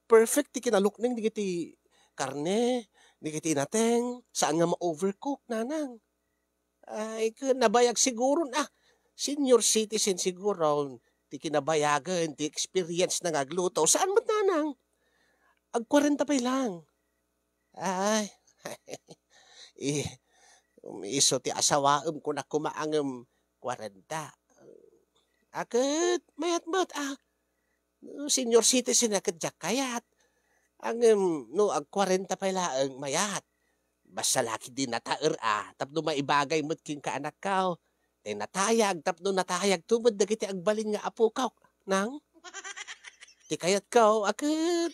Perfect ti kinalukneng digiti karne, digiti nateng, saan nga ma-overcook nanang. Ay, nabayag siguro na. Senior citizen siguro, ti kinabayagan, ti experience na ngagluto. Saan mo't nanang? Ag-40 pa lang. Ay, iso ti asawaem ko na kumaangem 40. Akit, mayat-mat, senior citizen akit jak kayat. No, ag 40 pa lang mayat. Basta laki din nataer tapno maibagay mo't king kaanak ka. Natayag, tapno natayag, tumod dagiti agbalin nga apo ka. Nang? Ti kayat ka, akit.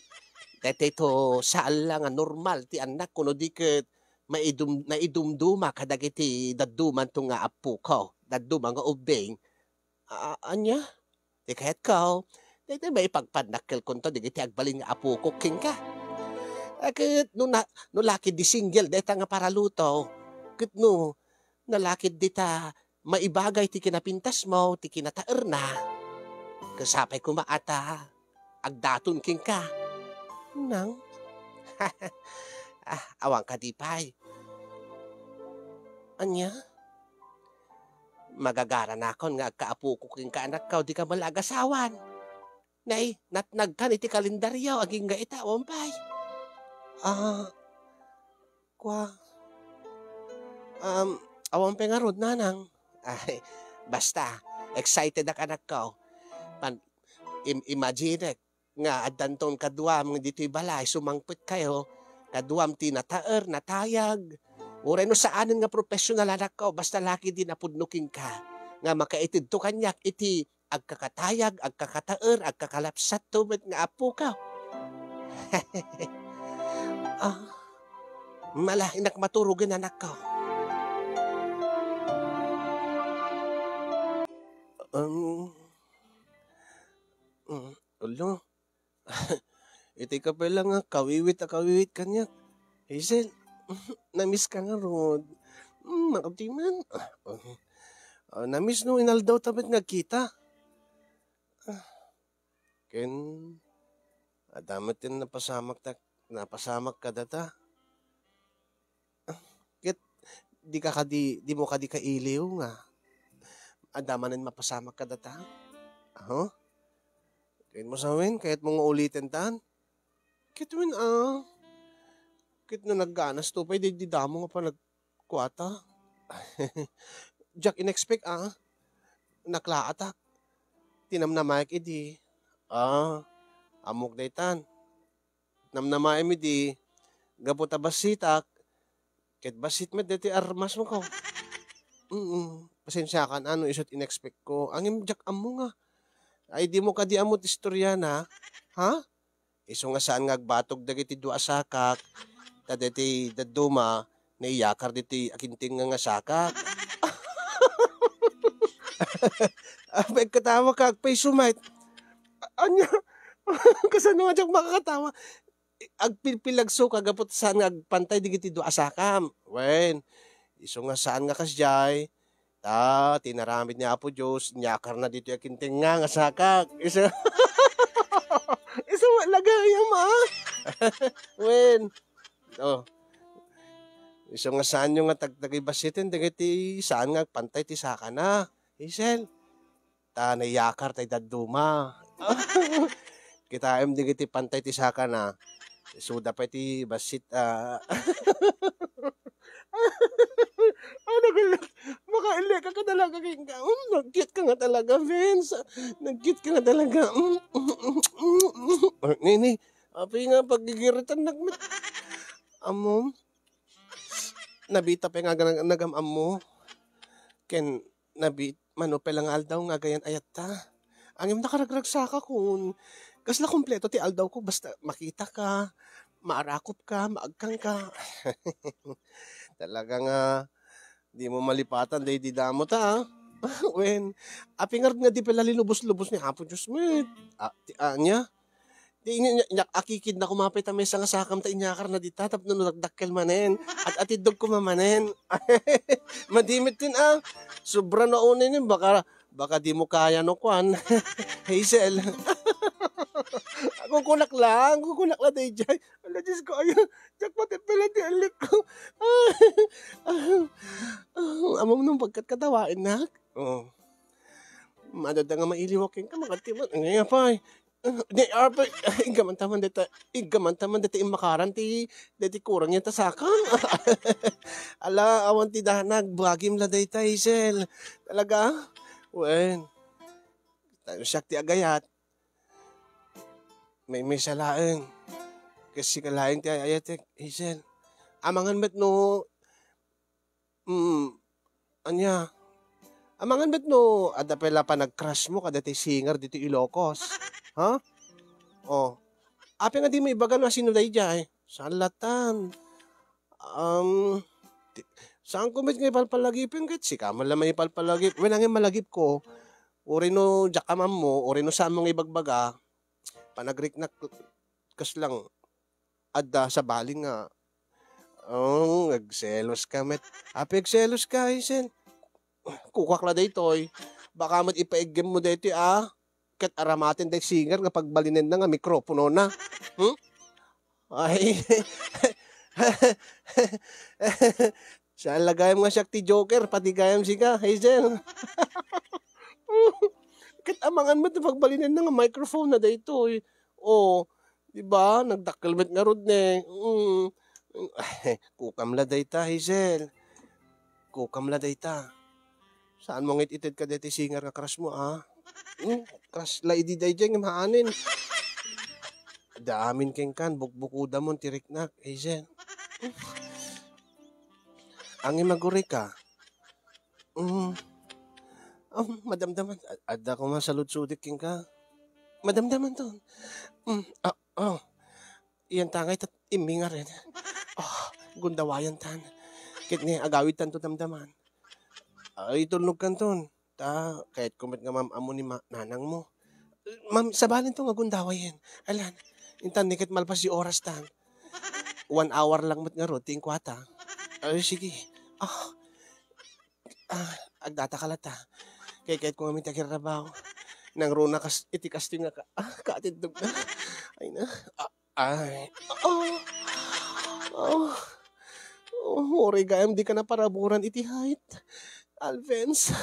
Dete ito, saan lang normal, ti anak ko, no dikit, naidumduma kadagiti daduman to nga apo ka. Daduman nga ubing. Anya? Ti kayat ka, dete may pagpadnakil ko to, dagiti agbalin nga apo ko, king ka. Akit, no lakid di single, deta nga para luto. Akit no, nalakid di ta, maibagay ti kinapintas mo, ti kinataer na. Kasapay ko maata, agdaton king ka. Nang? Awang ka di pay. Anya? Magagara na akon nga agkaapo ko king kaanak ka, di ka malagasawan. Nay, natnagkan iti kalendaryo, aging nga ita, wampay. Awang pengarod nanang. Ay, basta, excited ak anak ko. Imagine nga adanton kaduam dito'y balay, sumangpit kayo, kaduam ti nataer, natayag. Uray no saanin nga professional anak ko, basta laki din apudnukin ka. Nga makaitid to kanyak, iti agkakatayag, agkakataer, agkakalapsat tumit nga apo ka. Malahinak maturugin anak ko. Ulo. Iti ka pa lang nga, kawiwit kanyak. Hazel, namiss ka nga rod. Makatiman. Namiss no, inaldaw tabat nga kita. Ken, adamat din napasamak ka data. Kit, di mo ka di kailiw nga. Adamanin mapasamak ka data. Kain mo sawin, kahit mong ulitin tan. Kit win Kit no nagganas to pa, di damo nga pa nagkwata. Jack in-expect naklaata. Tinamnamayak idi. Amok na itan. Namnamayam idi. Gaputa basitak. Kit basit met deti armas mo ko. Pasensya kan, isot in-expect ko. Angim Jack amo nga. Ay di mo ka di amot istorya na. Ha? Iso nga saan nga agbatog dagiti dua sakak, taditi daduma, naiyakar diti akinting nga sakak. Abay katawa ka, agpay sumait. Anya, kasano nga diyang makakatawa? Agpilpilagso kagapot saan nga agpantay digiti dua sakam. Wen, iso nga saan nga kasjay, tinaramid ni Apo Diyos, nyakar na dito akinting nga sakak. Iso, iso lagayam Wen, oh, iso nga saan yung nga tagtagibasitin, digiti saan nga agpantay ti saka na. Isel, nayakar tay daduma. Kita di kiti pantay ti saka na. Suda pa ti basit. Ano ka makaili ka talaga king ka. Nag-cute ka nga talaga, Vince. Nag-cute ka nga talaga. Nini, api nga pagigiritan nagmat. Amo, nabita pa nga nagamam mo. Ken, manupelang aldaw nga gayan ayat ta. Ang nakaragrag saka kun. Kasla kompleto ti aldaw ko basta makita ka, maarakop ka, maagkang ka. Talaga nga, di mo malipatan, di damo ta. Wen, apingar nga di pala linubos-lubos ni Apo Diyos mo. Ti anya. Di inya akikid na kumapit ang mesa nga sakam ta inyakar na dita tap no nagdakkel manen at atidog ko mamanen. Madimit din Sobra na unin yun baka di mo kaya no kwan. Hazel. Kukulak lang day jay. Ala Diyos ko ayun. Jackpot pala di alik ko. Among nung pagkatawain na. Oh. Madada nga mailiwakin ka makatiman. Ngayon pa Di arpa igamantaman deta imakaran ti kurang yan tasakam. Ala awan ti danag bagim la dayta Hazel. Talaga? Wen. Tayo siyak ti agayat. May salaeng. Kasi kalaeng ti ayatek Hazel. Amangan met no anya. Amangan bet no adapela pa nag-crush mo kada ti singer dito Ilocos. Ha? Oh. Api nga di mo ibagan na sinuday dyan. Saan latan? Saan kumit nga ipalpalagipin? Kahit si kamal naman ipalpalagip. Wala nga malagip ko. Uri no jakamam mo, uri no saan mong ibagbaga. Panagrik na kas lang. Adda sa baling nga. Oh, nagselos ka met. Api nagselos ka, Hazel. Kukak na daytoy. Baka mat ipaigim mo daytoy ket aramatin day singer nga pagbalinen na nga mikropono na. Ay. Saan lagayam nga siya ti Joker pati gayam siya Hazel. Ket amangan mo ti pagbalinen na nga microphone na daytoy. Oh, di ba? Nagdakkelmet nga rod ne. Kukam la dayta Hazel. Kukam la dayta. Saan mo ngit ited ka deti singer nga crush mo crush la idi day dyan nga maanin. Daamin keng kan, bukbukuda mo tiriknak, Hazel. Ang imaguri ka. Madamdaman. Adda ko masalud-sudik keng ka. Madamdaman to. Iyan tangay tat iminga rin. Gundawayan tan. Kit ni agawid tan to damdaman. Ay, tulog kan ton. Kahit kumit nga ma'am amo ni nanang mo. Ma'am, sabalin to nga gundawayan. Alan, intan nikit malpas si oras tan. 1 hour lang mat nga ro, ting kwata. Ay, sige. Agdata kalata. Kahit kung amin takirabaw. Nang runa itikas ting nga kaatidog na. Ay na. Ori gayam di ka na paraburan iti height. Alvens,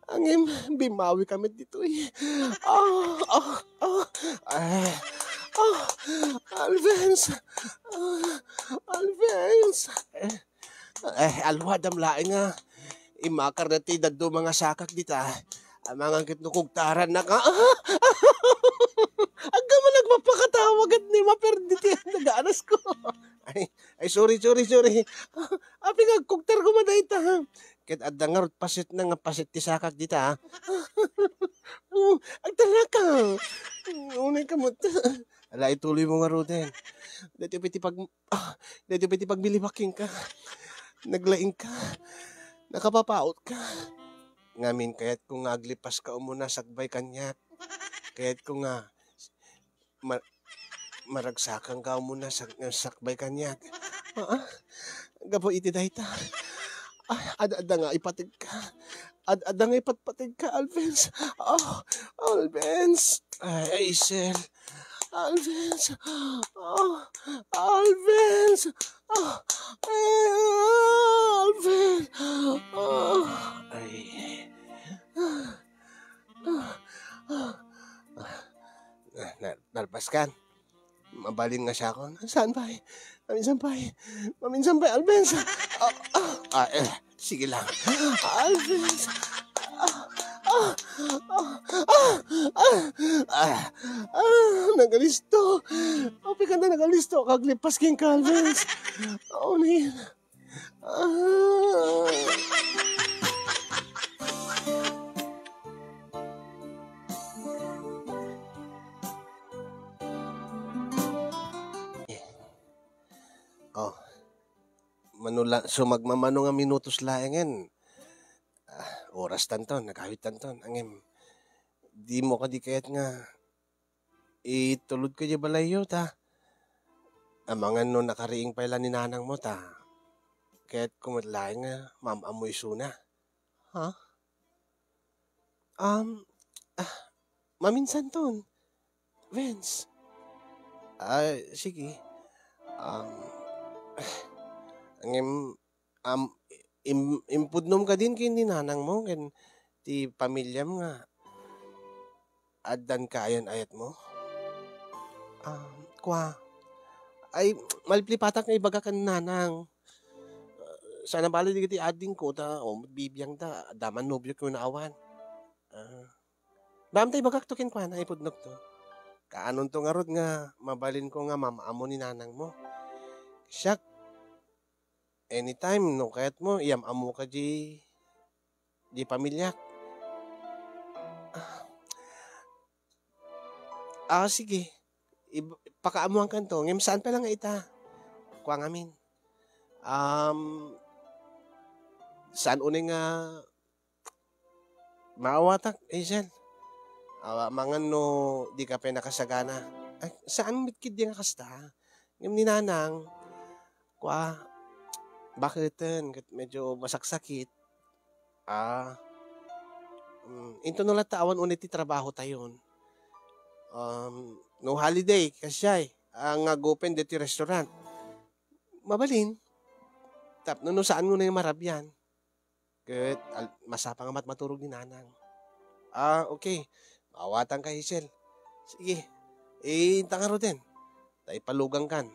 angim bimawi kami dito Alvens, alwadam laing nga. Imakar na ti daddo mga sakak dita. Ang mga kitnukugtaran na ka. Agka mo nagmapakatawag at ni maperditi ang nagaanas ko. Ay, sorry. Api nga, kuktar ko madayta. Kit adda nga pasit na nga pasit ti sakak dita. Agtala ka. Unay ka mo. Ala, ituloy mo nga Ruden. Dito piti pagbilibaking ka. Naglaing ka. Nakapapaot ka. Ngamin, kaya't kung aglipas ka umuna sakbay kanya. Kaya't kung maragsakan ka umuna sakbay kanya. Gapo iti dayta. Ada nga ipatig ka. Ada nga ipatpatig ka, Alvins. Oh, Alvins. Ay, Isel. Alvins. Oh, Alvins. Oh, Alvins. Oh, ay. Nalpaskan. Mabaling nga siya ako. Saan pa? Maminsan pa, Alvins. Sige lang. Alvins. Nagalisto. Opi ka na nagalisto. Kaglipas king Alvins. Unin. Manula, so magmamano nga minutos laengen. Oras tanton, nagkawit tanton. Angem, di mo ka di kayat nga itulod ko di balayo ta. Amangan no nakariing pala ni nanang mo ta. Kaya't kumatlaeng nga, mamamoy suna. Ha? Maminsan ton. Vince. Sige. Angem impudnom ka din kin ni nanang mo ken ti pamilyam nga addan kayan ayat mo. Kwa ay malplipatak nga ibaga kan nanang. Sana bali di kiti ading ko ta o bibiyang ta daman nobyo ko na awan. Bam tay bagak to ken kwa na ipudnok to. Kaanon to nga rod nga mabalin ko nga mamaamo ni nanang mo. Siyak anytime no kayat mo iyam amo ka di pamilya. Sige. Pakaamuan kan to. Ngem saan pa lang nga ita? Kuha ngamin. Saan uning maawatak, Hazel? Mangan no di ka pa nakasagana. Ay, saan mitkid di nga kasta? Ngem ni nanang, kuha, bakit medyo masaksakit? Into nung latawan unit ti trabaho tayon. No holiday kasi ang open dito restaurant. Mabalin. Tap no saan mo na yung marabyan. Good. Masapang amat maturog ni nanang. Okay. Mawatan ka, Hazel. Sige. Tangaro din. Tay palugang kan.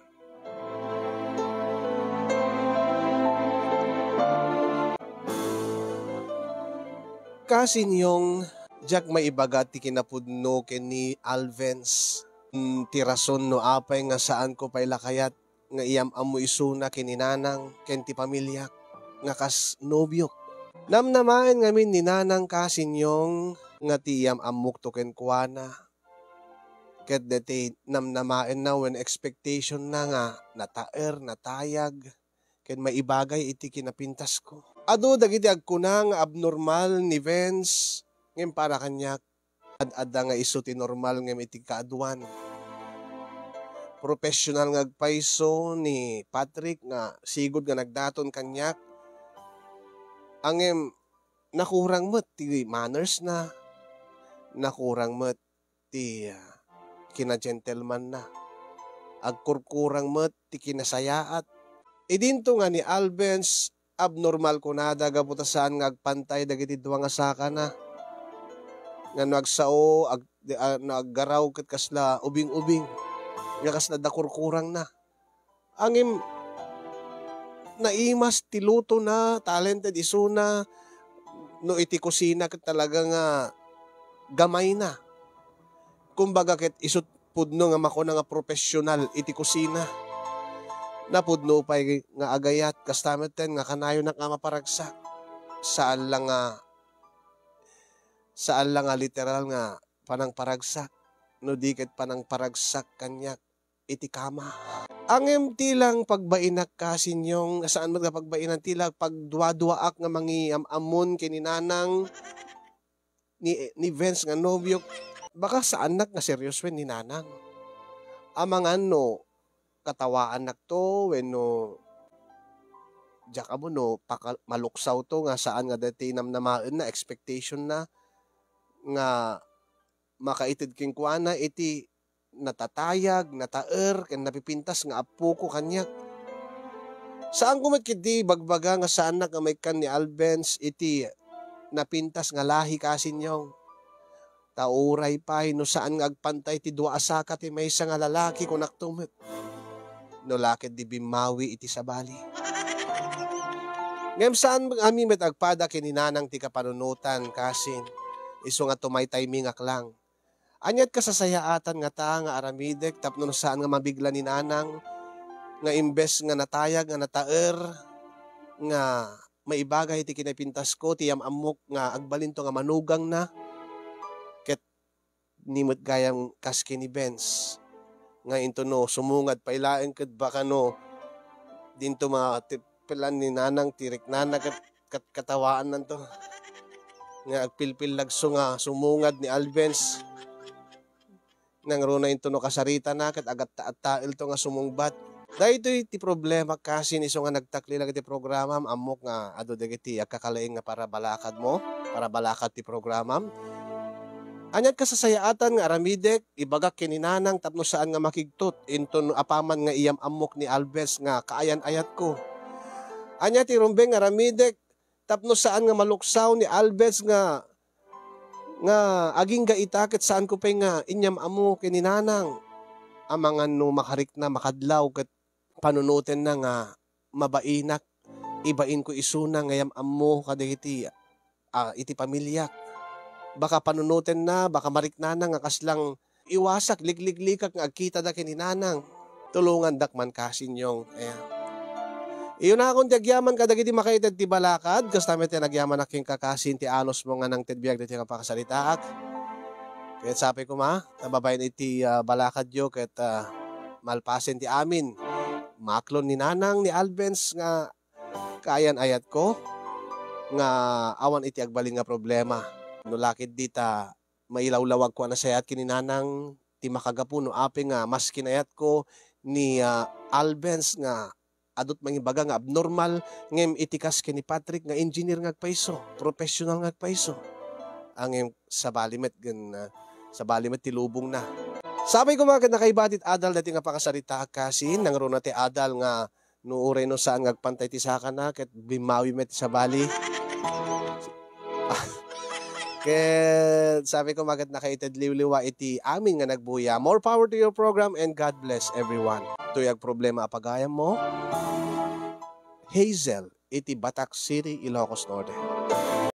Kasi niyong Jack may ibagat ti kinapudno ken ni Alvens. Ti rason no apay nga saan ko pay lakayat nga iyam amo isuna ken ni nanang ken ti pamilya nga kas nobyok. Namnamaen ngamin ni nanang kasi niyong nga ti iyam amok to ken kuana. Ket deti namnamaen na when expectation na nga nataer, natayag ken maibagay iti kinapintas ko. Ado dagiti agkunang abnormal ni Vince ngem para kanyak ad-ada nga isu ti normal ngem iti kaaduan. Professional nga agpaiso ni Patrick nga sigod nga nagdaton kanyak. Angem nakurang met ti manners na. Nakurang met ti kina-gentleman na. Agkurkurang met ti kinasayaat. Idinto nga ni Alvens abnormal ko na dagabutasan nga agpantay dagiti duwa nga saka na. Nga nagsao naggaraw ket kasla ubing-ubing. Nga kasla dakurkurang na. Angim naimas ti luto na talented isuna no iti kusina ket talaga nga gamay na. Kumbaga ket isut pudno nga makuna nga professional iti kusina. Napudno pay nga agayat kastameten nga kanayo na nga maparagsak. Saan lang nga literal nga panang paragsak. no diket pa ng paragsak kanyak iti kama. Ang empty lang pagbainak kasinyong saan mo nga pagbainan tila pagduwa-duwaak nga mangiamamon kininanang ni Vince nga nobyo baka sa anak nga seryoso ni nanang. Amangan no katawaan nak to wenno diyak amo no maluksaw to nga saan nga dati namnamaan na expectation na nga makaitid king kuana iti natatayag, nataer, ken napipintas nga apo ko kanyak. Saan ko magkidi bagbaga nga saan na may kan ni Albens iti napintas nga lahi kasinyong. Tauray pa no saan nga agpantay ti dua asaka ti maysa nga lalaki kunak tumet. No lakit di bimawi iti sabali. Ngem saan ami met agpada kininanang ti kapanunutan kasin iso nga tumay timing aklang. Anyat kasasayaatan nga ta nga aramidek tapno saan nga mabigla ni nanang nga imbes nga natayag nga nataer nga maibagay ti kinapintas ko ti amok nga agbalinto nga manugang na ket nimot gayam kaski ni Benz nga into no sumungad pailaen ket baka no dinto pilan ni nanang tirik nana ket katawaan nanto nga agpilpil lagso nga sumungad ni Albens nang runa into no kasarita na ket agat tail to nga sumungbat. Daytoy ti problema kasi iso nga nagtakli lang iti programa amok nga adu dagiti agkakalaing nga para balakad mo, para balakad ti programa. Anyat kasasayaatan nga aramidek ibagak kininanang tapno saan nga makigtot into no apaman nga iyam amok ni Albes nga kaayan-ayat ko. Anyat ti rumbeng aramidek tapno saan nga maluksaw ni Albes nga aging gaitakit saan ko pa nga inyam amo kininanang amangan no makarik na makadlaw ket panunutin na nga mabainak ibain ko isuna ngayam amo kadagiti iti pamilyak baka panunutin na baka mariknana nga kaslang iwasak ligliglikak nga agkita da kininanang tulungan dakman kasinyong iyon na akong tiagyaman kadagiti makaited ti balakad kas tamet ti nagyaman aking kakasin ti anos mo nga nang tidbiyag diti nga pakasalitaak. Ket sabi ko nababayin iti balakad yo ket malpasin ti amin. Maklon ni nanang ni Albens nga kaayan ayat ko nga awan iti agbalin nga problema. No lakid dita mailawlawag ko na sayat kininanang ti makagapu no aping nga mas kinayat ko ni Albens nga adot mangibaga nga abnormal ngem itikas ni Patrick nga engineer nga agpaiso, professional nga agpaiso. Ang sa balimet ti lubong na. Sabay ko mga nakaibatit adal dati nga pakasarita kasi nang runa ti adal nga nuuray no saan nga agpantay ti saka na ket bimawi met sa bali. Ket sabi ko magad nakaited liwliwa iti amin nga nagbuya. More power to your program and God bless everyone. Tuyag problema apagayam mo. Hazel, iti Batak City, Ilocos Norte.